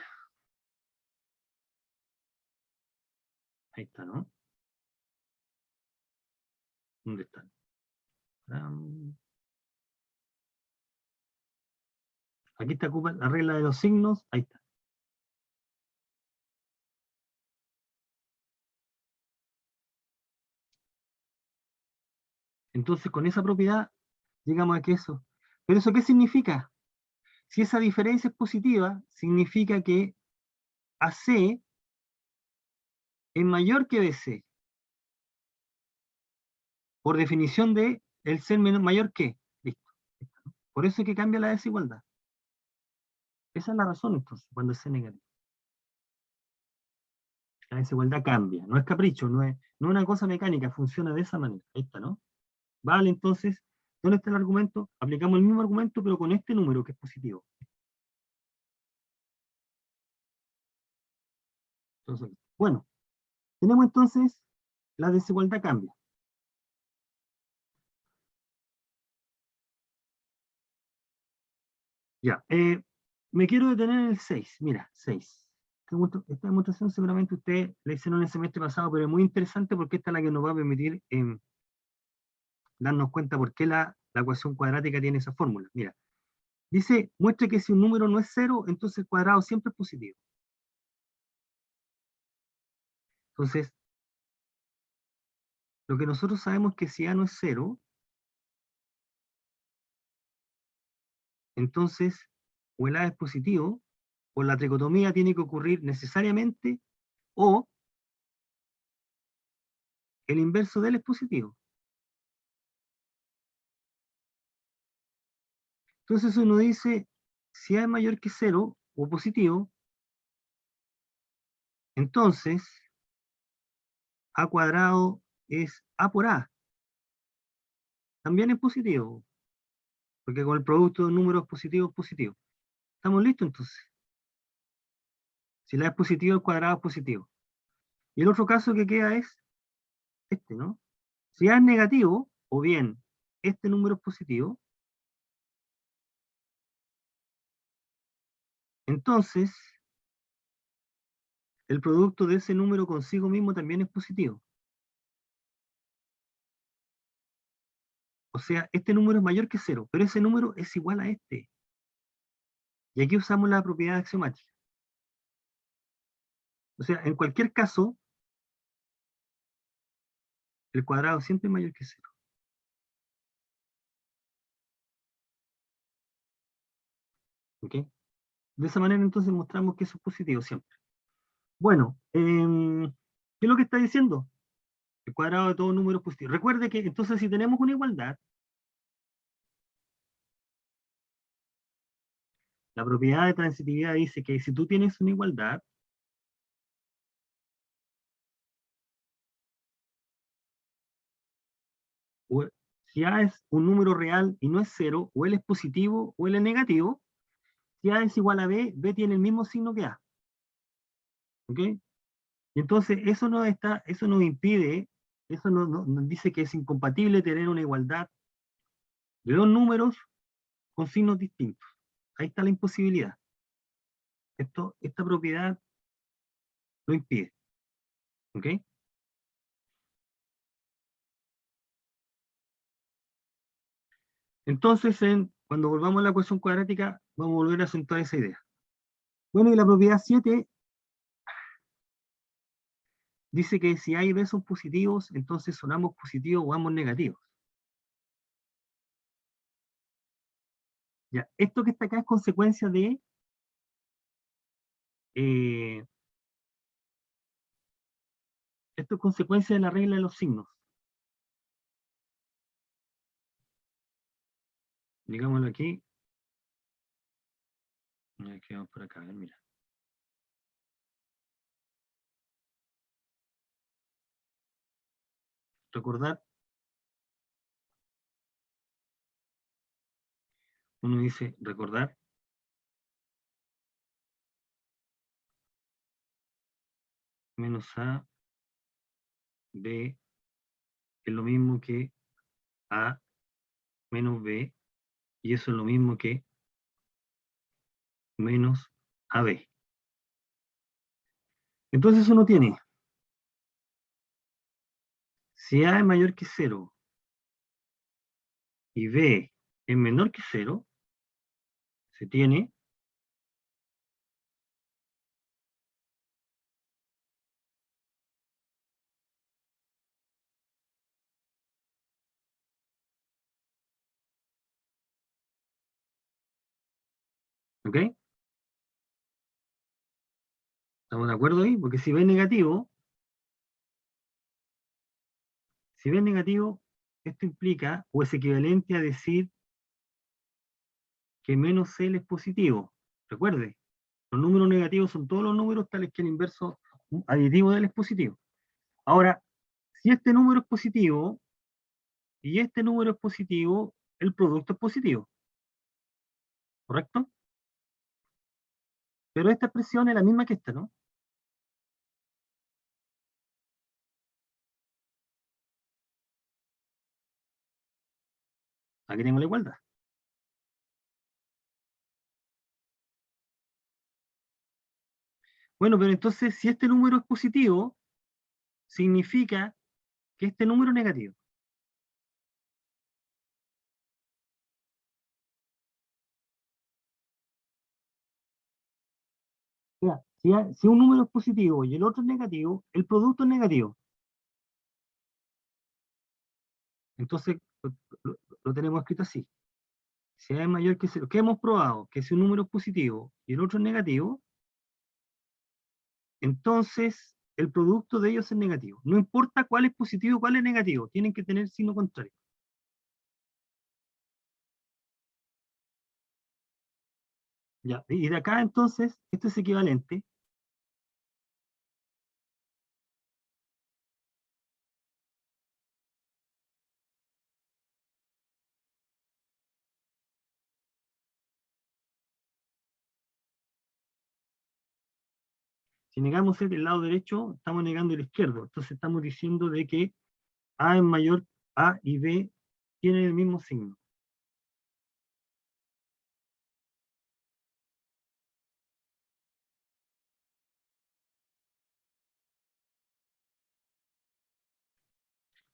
Ahí está, ¿no? ¿Dónde están? Aquí está ocupa la regla de los signos. Ahí está. Entonces, con esa propiedad, llegamos a que eso. ¿Pero eso qué significa? Si esa diferencia es positiva, significa que AC es mayor que BC. Por definición de el ser mayor que. Listo. Por eso es que cambia la desigualdad. Esa es la razón, entonces, cuando es C negativo. La desigualdad cambia, no es capricho, no es una cosa mecánica, funciona de esa manera. Ahí está, ¿no? Vale, entonces, ¿dónde está el argumento? Aplicamos el mismo argumento, pero con este número que es positivo. Entonces, bueno, tenemos entonces la desigualdad cambia. Ya, me quiero detener en el 6. Mira, 6. Esta demostración seguramente ustedes la hicieron el semestre pasado, pero es muy interesante porque esta es la que nos va a permitir darnos cuenta por qué la ecuación cuadrática tiene esa fórmula. Mira, dice, muestre que si un número no es cero, entonces el cuadrado siempre es positivo. Entonces, lo que nosotros sabemos es que si A no es cero, entonces o el A es positivo, o la tricotomía tiene que ocurrir necesariamente, o el inverso de él es positivo. Entonces uno dice, si A es mayor que cero, o positivo, entonces A cuadrado es A por A. También es positivo, porque con el producto de números positivos, positivo. ¿Estamos listos entonces? Si la A es positivo, el cuadrado es positivo. Y el otro caso que queda es este, ¿no? Si A es negativo, o bien este número es positivo, entonces el producto de ese número consigo mismo también es positivo. O sea, este número es mayor que cero, pero ese número es igual a este. Y aquí usamos la propiedad axiomática. O sea, en cualquier caso, el cuadrado siempre es mayor que cero. ¿Ok? De esa manera entonces mostramos que eso es positivo siempre. Bueno, ¿qué es lo que está diciendo? El cuadrado de todo número es positivo. Recuerde que entonces si tenemos una igualdad, la propiedad de transitividad dice que si tú tienes una igualdad, o si A es un número real y no es cero, o él es positivo o él es negativo, si A es igual a B, B tiene el mismo signo que A. ¿Ok? Y entonces eso nos impide, eso nos dice que es incompatible tener una igualdad de dos números con signos distintos. Ahí está la imposibilidad. Esta propiedad lo impide. ¿Ok? Entonces, cuando volvamos a la ecuación cuadrática, vamos a volver a acentuar esa idea. Bueno, y la propiedad 7 dice que si A y B son positivos, entonces son ambos positivos o ambos negativos. Ya, esto que está acá es consecuencia de eh, esto es consecuencia de la regla de los signos. Digámoslo aquí. Aquí vamos por acá, a ver, mira. Recordar, uno dice recordar, menos A, B, es lo mismo que A menos B, y eso es lo mismo que menos AB. Entonces uno tiene, si A es mayor que 0 y B es menor que 0, se tiene ¿ok? ¿Estamos de acuerdo ahí? Porque si B es negativo, esto implica, o es equivalente a decir que menos L es positivo. Recuerde, los números negativos son todos los números tales que el inverso aditivo de L es positivo. Ahora, si este número es positivo y este número es positivo, el producto es positivo, ¿correcto? Pero esta expresión es la misma que esta, ¿no? Aquí tengo la igualdad. Bueno, pero entonces, si este número es positivo, significa que este número es negativo. O sea, si un número es positivo y el otro es negativo, el producto es negativo. Entonces, lo tenemos escrito así. Si A es mayor que 0, ¿qué hemos probado? Que si un número es positivo y el otro es negativo, entonces el producto de ellos es negativo. No importa cuál es positivo y cuál es negativo, tienen que tener signo contrario. Ya, y de acá entonces, esto es equivalente. Si negamos el lado derecho, estamos negando el izquierdo. Entonces estamos diciendo de que A es mayor, A y B tienen el mismo signo.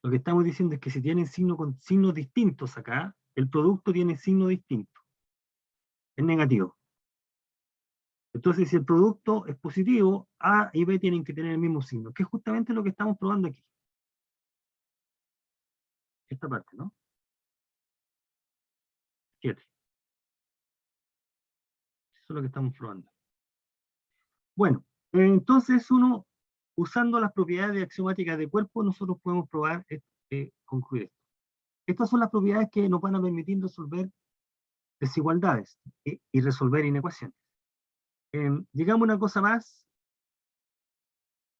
Lo que estamos diciendo es que si tienen signo con signos distintos acá, el producto tiene signo distinto. Es negativo. Entonces, si el producto es positivo, A y B tienen que tener el mismo signo, que es justamente lo que estamos probando aquí. Esta parte, ¿no? 7. Eso es lo que estamos probando. Bueno, entonces uno, usando las propiedades axiomáticas de cuerpo, nosotros podemos probar, concluir esto. Estas son las propiedades que nos van a permitir resolver desigualdades y resolver inecuaciones. Llegamos a una cosa más,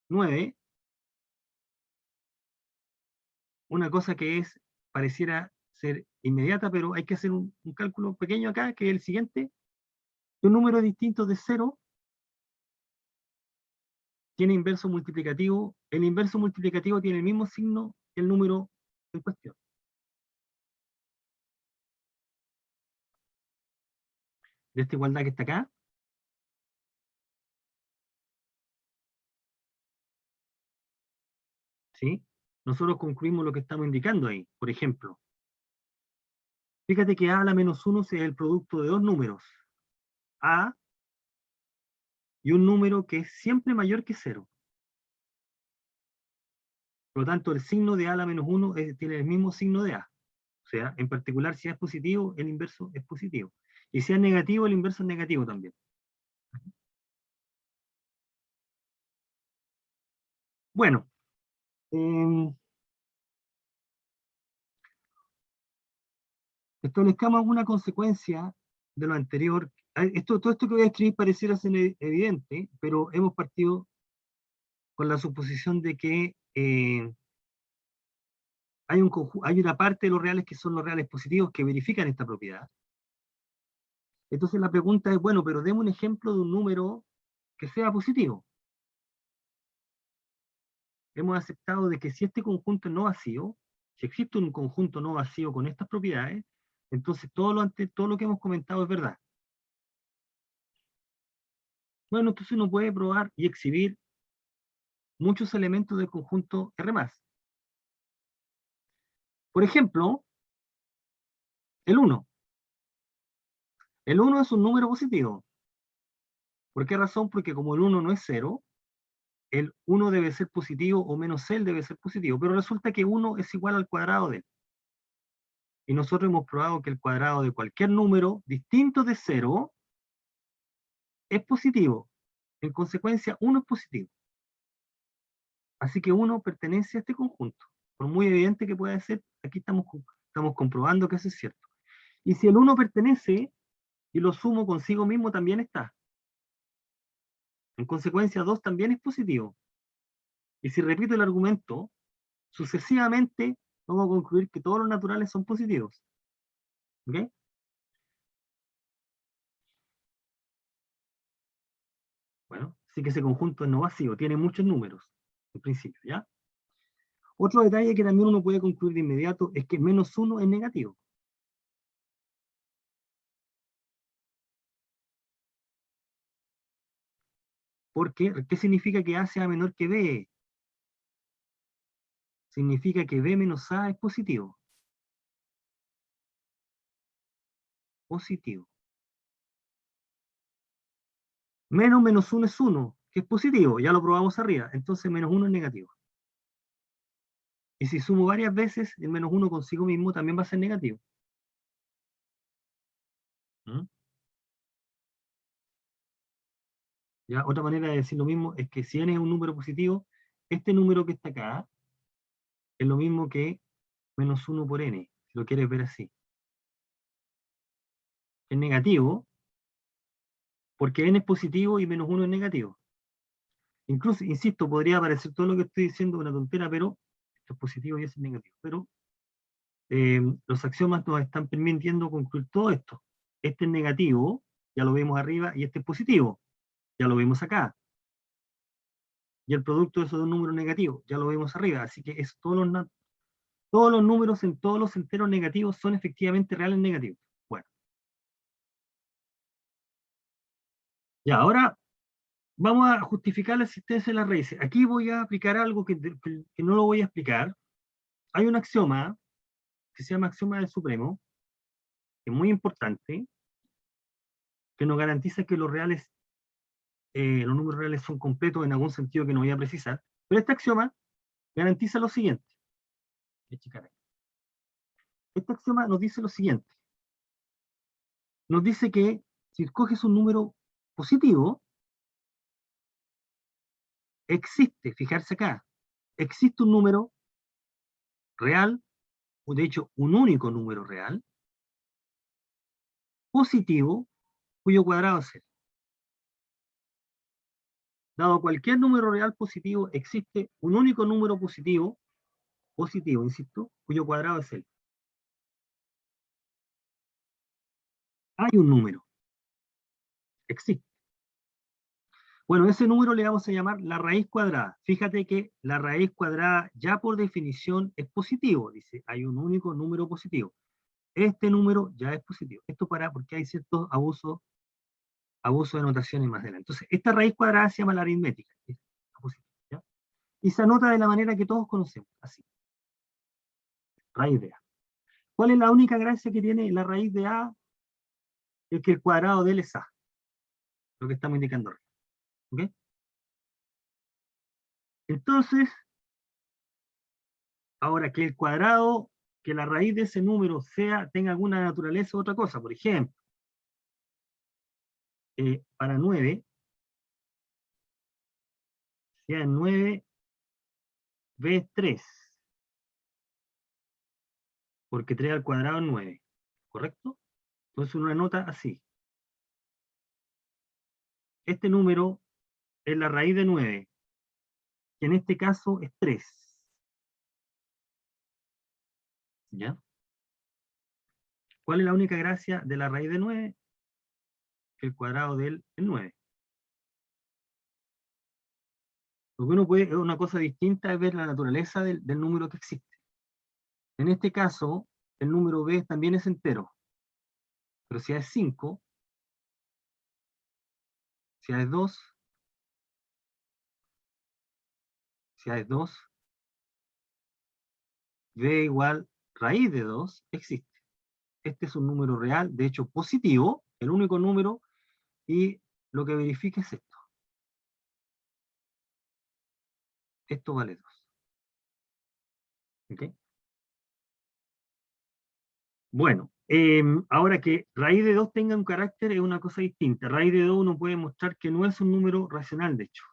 9, una cosa que es, pareciera ser inmediata, pero hay que hacer un cálculo pequeño acá, que es el siguiente. Un número distinto de 0 tiene inverso multiplicativo. El inverso multiplicativo tiene el mismo signo que el número en cuestión. De esta igualdad que está acá, ¿sí? Nosotros concluimos lo que estamos indicando ahí. Por ejemplo, fíjate que A a la menos 1 es el producto de dos números, A y un número que es siempre mayor que 0. Por lo tanto, el signo de A a la menos 1 tiene el mismo signo de A. O sea, en particular, si A es positivo, el inverso es positivo. Y si A es negativo, el inverso es negativo también. Bueno, eh, establezcamos alguna consecuencia de lo anterior. Todo esto que voy a escribir pareciera ser evidente, pero hemos partido con la suposición de que hay una parte de los reales que son los reales positivos que verifican esta propiedad. Entonces la pregunta es, bueno, pero demos un ejemplo de un número que sea positivo. Hemos aceptado de que si este conjunto es no vacío, si existe un conjunto no vacío con estas propiedades, Entonces todo lo que hemos comentado es verdad. Bueno, entonces uno puede probar y exhibir muchos elementos del conjunto R+. Por ejemplo, el 1. El 1 es un número positivo. ¿Por qué razón? Porque como el 1 no es 0, el 1 debe ser positivo o menos él debe ser positivo. Pero resulta que 1 es igual al cuadrado de él. Y nosotros hemos probado que el cuadrado de cualquier número distinto de 0 es positivo. En consecuencia, 1 es positivo. Así que 1 pertenece a este conjunto. Por muy evidente que pueda ser, aquí estamos comprobando que eso es cierto. Y si el 1 pertenece y lo sumo consigo mismo, también está. En consecuencia, 2 también es positivo. Y si repito el argumento, sucesivamente vamos a concluir que todos los naturales son positivos. ¿Ok? Bueno, así que ese conjunto es no vacío, tiene muchos números, en principio, ¿ya? Otro detalle que también uno puede concluir de inmediato es que menos 1 es negativo. Porque, ¿qué significa que A sea menor que B? Significa que B menos A es positivo. Positivo. Menos 1 es 1, que es positivo, ya lo probamos arriba, entonces menos 1 es negativo. Y si sumo varias veces, el menos 1 consigo mismo también va a ser negativo. ¿Mm? Ya, otra manera de decir lo mismo es que si n es un número positivo, este número que está acá es lo mismo que menos 1 por n, si lo quieres ver así. Es negativo, porque n es positivo y menos 1 es negativo. Incluso, insisto, podría parecer todo lo que estoy diciendo una tontera, pero esto es positivo y eso es negativo. Pero los axiomas nos están permitiendo concluir todo esto. Este es negativo, ya lo vemos arriba, y este es positivo, ya lo vemos acá. Y el producto de esos dos números negativos, ya lo vemos arriba. Así que es todos los números en todos los enteros negativos son efectivamente reales negativos. Bueno, ya, ahora vamos a justificar la existencia de las raíces. Aquí voy a aplicar algo que no lo voy a explicar. Hay un axioma que se llama axioma del supremo, que es muy importante, que nos garantiza que los números reales son completos en algún sentido que no voy a precisar. Pero este axioma garantiza lo siguiente. Este axioma nos dice lo siguiente. Nos dice que si escoges un número positivo, existe, fijarse acá, existe un número real, o de hecho un único número real, positivo, cuyo cuadrado es 0. Dado cualquier número real positivo, existe un único número positivo, insisto, cuyo cuadrado es 0. Hay un número, existe. Bueno, ese número le vamos a llamar la raíz cuadrada. Fíjate que la raíz cuadrada ya por definición es positivo. Dice, hay un único número positivo. Este número ya es positivo. Esto porque hay ciertos abusos de notaciones más adelante. Entonces, esta raíz cuadrada se llama la aritmética. Es positiva, ¿ya? Y se anota de la manera que todos conocemos, así. Raíz de A. ¿Cuál es la única gracia que tiene la raíz de A? Es que el cuadrado de él es A. Lo que estamos indicando arriba. ¿Ok? Entonces, ahora que el cuadrado, que la raíz de ese número tenga alguna naturaleza u otra cosa. Por ejemplo, para 9, sea 9, B es 3. Porque 3 al cuadrado es 9. ¿Correcto? Entonces uno anota así. Este número es la raíz de 9, que en este caso es 3. ¿Ya? ¿Cuál es la única gracia de la raíz de 9? Que el cuadrado de él es 9. Lo que uno puede, una cosa distinta es ver la naturaleza del número que existe. En este caso, el número b también es entero. Pero si A es 5, si A es 2, si A es 2, B igual raíz de 2 existe. Este es un número real, de hecho positivo, el único número, y lo que verifica es esto. Esto vale 2. ¿Ok? Bueno, ahora que raíz de 2 tenga un carácter es una cosa distinta. Raíz de 2 uno puede mostrar que no es un número racional, de hecho.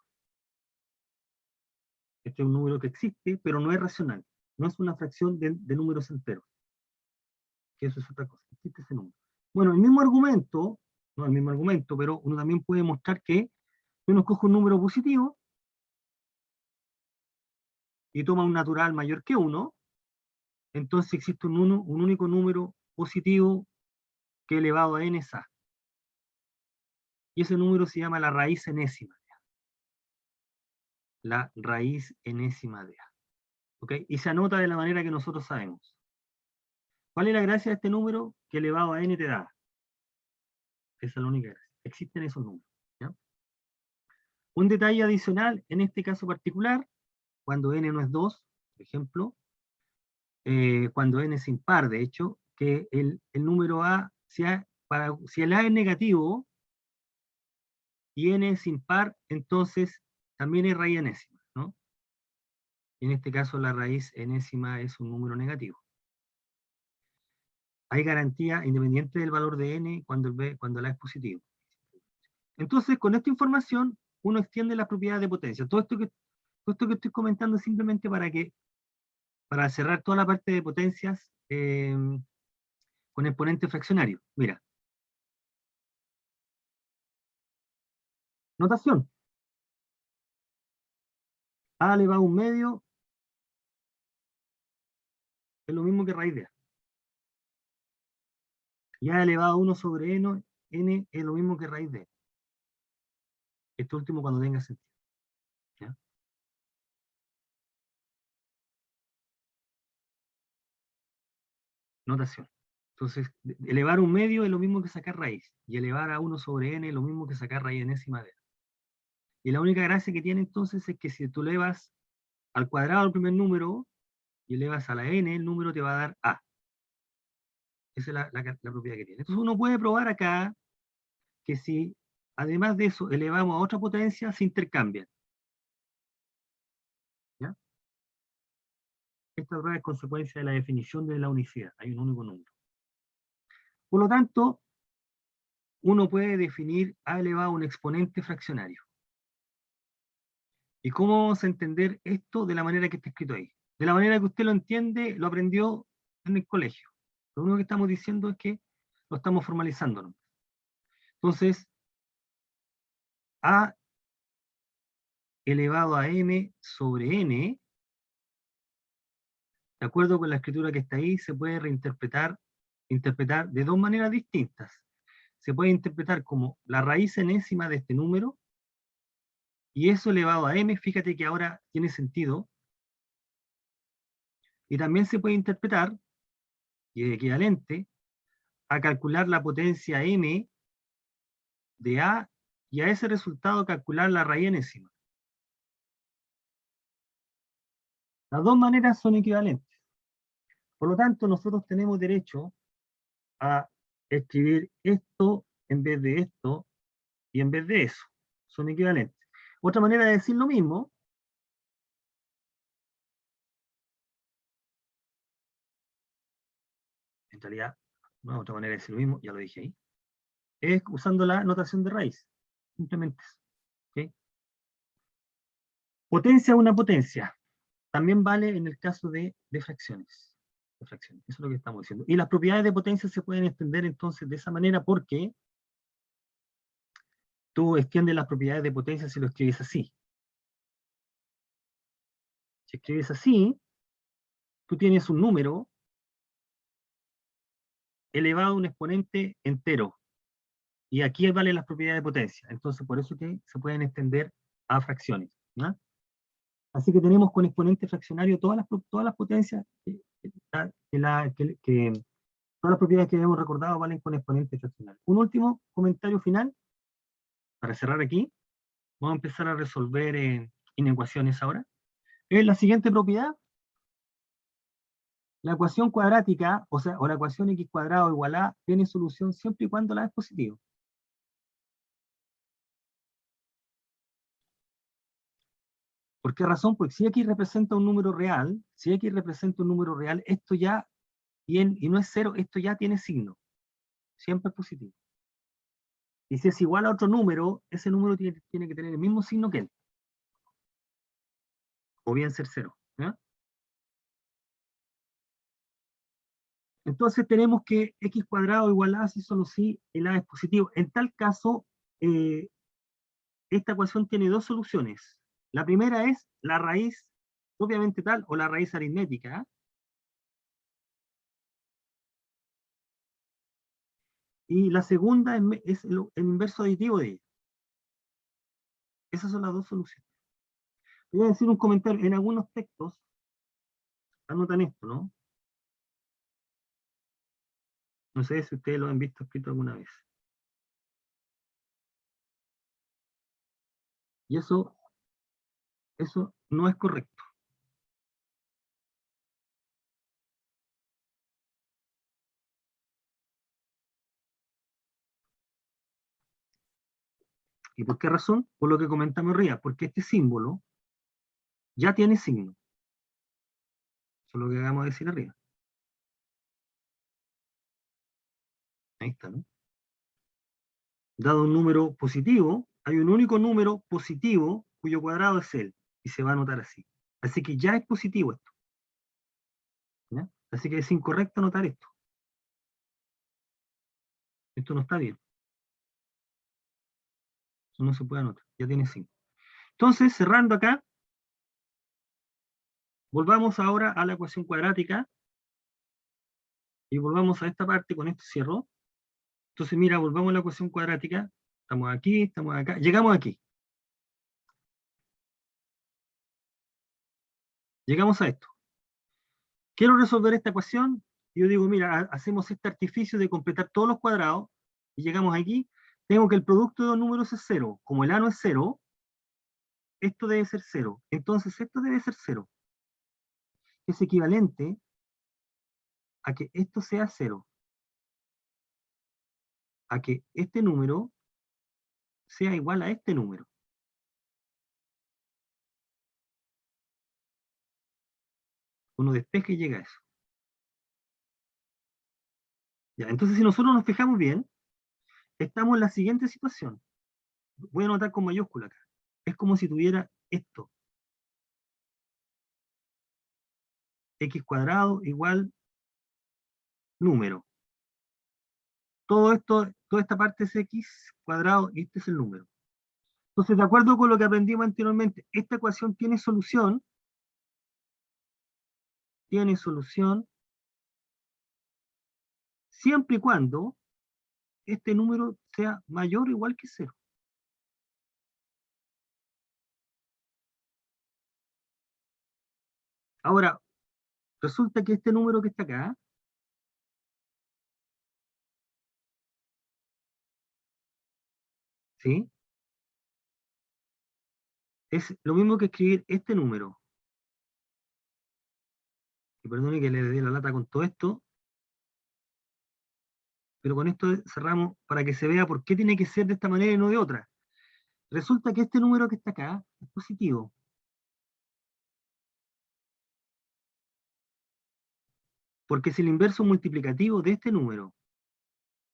Este es un número que existe, pero no es racional. No es una fracción de números enteros. Que eso es otra cosa. Existe ese número. Bueno, el mismo argumento, no el mismo argumento, pero uno también puede mostrar que si uno escoge un número positivo y toma un natural mayor que 1, entonces existe un único número positivo que elevado a n es a. Y ese número se llama la raíz enésima. La raíz enésima de a. ¿Ok? Y se anota de la manera que nosotros sabemos. ¿Cuál es la gracia de este número? Que elevado a n te da. Esa es la única gracia. Existen esos números. ¿Ya? Un detalle adicional, en este caso particular, cuando n no es 2, por ejemplo, cuando n es impar, de hecho, que el número a, si el a es negativo y n es impar, entonces también es raíz enésima, ¿no? Y en este caso la raíz enésima es un número negativo. Hay garantía independiente del valor de n cuando el a es positivo. Entonces, con esta información, uno extiende las propiedades de potencia. Todo esto que estoy comentando es simplemente para cerrar toda la parte de potencias con exponente fraccionario. Mira. Notación. A elevado a un medio es lo mismo que raíz de a. Y a elevado a 1 sobre n es lo mismo que raíz de a. Esto último cuando tenga sentido. ¿Ya? Notación. Entonces, elevar un medio es lo mismo que sacar raíz. Y elevar a 1 sobre n es lo mismo que sacar raíz enésima de a. Y la única gracia que tiene entonces es que si tú elevas al cuadrado el primer número y elevas a la n, el número te va a dar a. Esa es la propiedad que tiene. Entonces uno puede probar acá que si, además de eso, elevamos a otra potencia, se intercambian. ¿Ya? Esta prueba es consecuencia de la definición de la unicidad. Hay un único número. Por lo tanto, uno puede definir a elevado a un exponente fraccionario. ¿Y cómo vamos a entender esto de la manera que está escrito ahí? De la manera que usted lo entiende, lo aprendió en el colegio. Lo único que estamos diciendo es que lo estamos formalizando, ¿no? Entonces, a elevado a m sobre n, de acuerdo con la escritura que está ahí, se puede interpretar de dos maneras distintas. Se puede interpretar como la raíz enésima de este número, y eso elevado a m, fíjate que ahora tiene sentido, y también se puede interpretar, y es equivalente, a calcular la potencia m de a, y a ese resultado calcular la raíz enésima. Las dos maneras son equivalentes. Por lo tanto, nosotros tenemos derecho a escribir esto en vez de esto y en vez de eso. Son equivalentes. Otra manera de decir lo mismo, en realidad, no, otra manera de decir lo mismo, ya lo dije ahí, es usando la notación de raíz. Simplemente eso. ¿Okay? Potencia una potencia. También vale en el caso de fracciones. Eso es lo que estamos diciendo. Y las propiedades de potencia se pueden extender entonces de esa manera porque tú extiendes las propiedades de potencia si lo escribes así. Si escribes así, tú tienes un número elevado a un exponente entero. Y aquí valen las propiedades de potencia. Entonces, por eso que se pueden extender a fracciones. ¿No? Así que tenemos con exponente fraccionario todas las potencias que Todas las propiedades que habíamos recordado valen con exponentes fraccionales. Un último comentario final, para cerrar aquí. Vamos a empezar a resolver inecuaciones ahora. Es la siguiente propiedad. La ecuación cuadrática, o sea, o la ecuación x cuadrado igual a, tiene solución siempre y cuando la es positivo. ¿Por qué razón? Porque si x representa un número real, esto ya, y no es cero, esto ya tiene signo. Siempre es positivo. Y si es igual a otro número, ese número tiene que tener el mismo signo que él. O bien ser cero. ¿Ya? Entonces tenemos que x cuadrado igual a si solo si el a es positivo. En tal caso, esta ecuación tiene dos soluciones. La primera es la raíz propiamente tal o la raíz aritmética. Y la segunda es el inverso aditivo de ella. Esas son las dos soluciones. Voy a decir un comentario. En algunos textos anotan esto, ¿no? No sé si ustedes lo han visto escrito alguna vez. Y eso no es correcto. ¿Y por qué razón? Por lo que comentamos arriba, porque este símbolo ya tiene signo. Eso es lo que acabamos de decir arriba. Ahí está, ¿no? Dado un número positivo, hay un único número positivo cuyo cuadrado es él, y se va a anotar así. Así que ya es positivo esto. ¿Ya? Así que es incorrecto anotar esto. Esto no está bien. Eso no se puede anotar, ya tiene 5. Entonces, cerrando acá, volvamos ahora a la ecuación cuadrática, y volvamos a esta parte, con esto cierro. Entonces, mira, volvamos a la ecuación cuadrática, estamos aquí, estamos acá, llegamos aquí. Llegamos a esto. Quiero resolver esta ecuación, y yo digo, mira, hacemos este artificio de completar todos los cuadrados, y llegamos aquí, tengo que el producto de dos números es 0. Como el a no es 0, esto debe ser 0. Entonces esto debe ser 0. Es equivalente a que esto sea 0. A que este número sea igual a este número. Uno despeja y llega a eso. Ya, entonces si nosotros nos fijamos bien, estamos en la siguiente situación. Voy a anotar con mayúscula acá. Es como si tuviera esto. X cuadrado igual número. Todo esto, toda esta parte es X cuadrado y este es el número. Entonces, de acuerdo con lo que aprendimos anteriormente, esta ecuación tiene solución siempre y cuando este número sea mayor o igual que 0. Ahora, resulta que este número que está acá, ¿sí? Es lo mismo que escribir este número. Y perdone que le dé la lata con todo esto, pero con esto cerramos para que se vea por qué tiene que ser de esta manera y no de otra. Resulta que este número que está acá es positivo. Porque es el inverso multiplicativo de este número,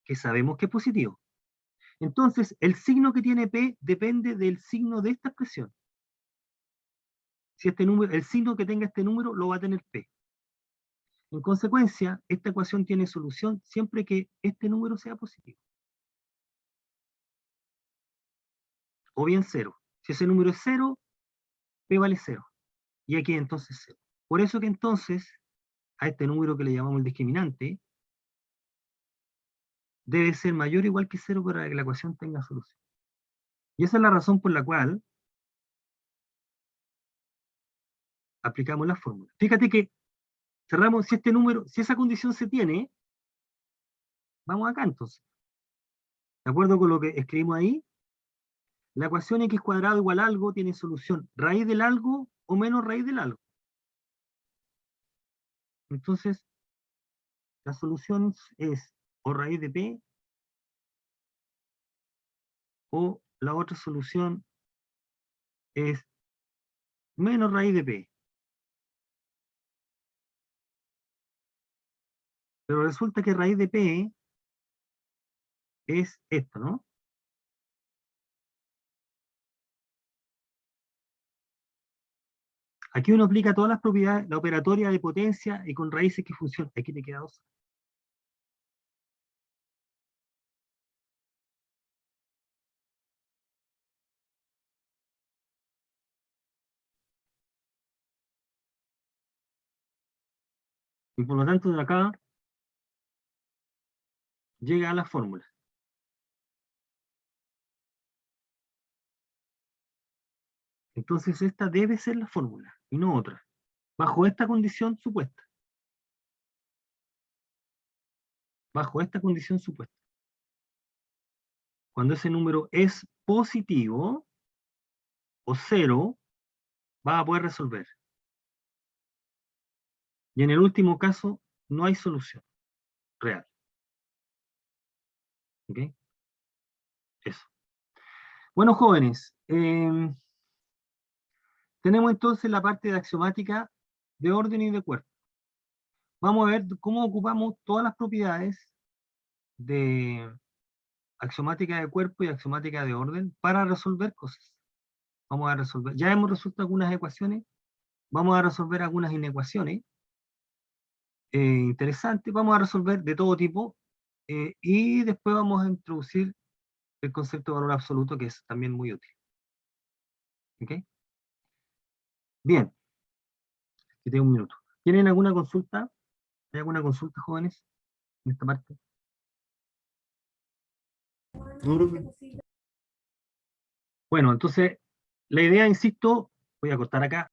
que sabemos que es positivo. Entonces, el signo que tiene P depende del signo de esta expresión. Si este número, el signo que tenga este número lo va a tener P. En consecuencia, esta ecuación tiene solución siempre que este número sea positivo. O bien 0. Si ese número es 0, P vale 0. Y aquí entonces 0. Por eso que entonces, a este número que le llamamos el discriminante, debe ser mayor o igual que 0 para que la ecuación tenga solución. Y esa es la razón por la cual aplicamos la fórmula. Fíjate que cerramos, si esa condición se tiene, Vamos acá entonces. De acuerdo con lo que escribimos ahí, la ecuación x cuadrado igual a algo tiene solución raíz del algo o menos raíz del algo. Entonces, la solución es o raíz de p o la otra solución es menos raíz de p. Pero resulta que raíz de p es esto, ¿no? Aquí uno aplica todas las propiedades, la operatoria de potencia y con raíces que funcionan. Aquí te queda 2. Y por lo tanto, de acá llega a la fórmula. Entonces, esta debe ser la fórmula y no otra. Bajo esta condición supuesta. Bajo esta condición supuesta. Cuando ese número es positivo o 0, vas a poder resolver. Y en el último caso, no hay solución real. ¿Ok? Eso. Bueno, jóvenes, tenemos entonces la parte de axiomática de orden y de cuerpo. Vamos a ver cómo ocupamos todas las propiedades de axiomática de cuerpo y axiomática de orden para resolver cosas. Vamos a resolver, ya hemos resuelto algunas ecuaciones, vamos a resolver algunas inecuaciones interesantes, vamos a resolver de todo tipo, y después vamos a introducir el concepto de valor absoluto, que es también muy útil. ¿Ok? Bien, que tengo un minuto. ¿Tienen alguna consulta? ¿Hay alguna consulta, jóvenes, en esta parte? No, profe. Bueno, entonces, la idea, insisto, voy a cortar acá.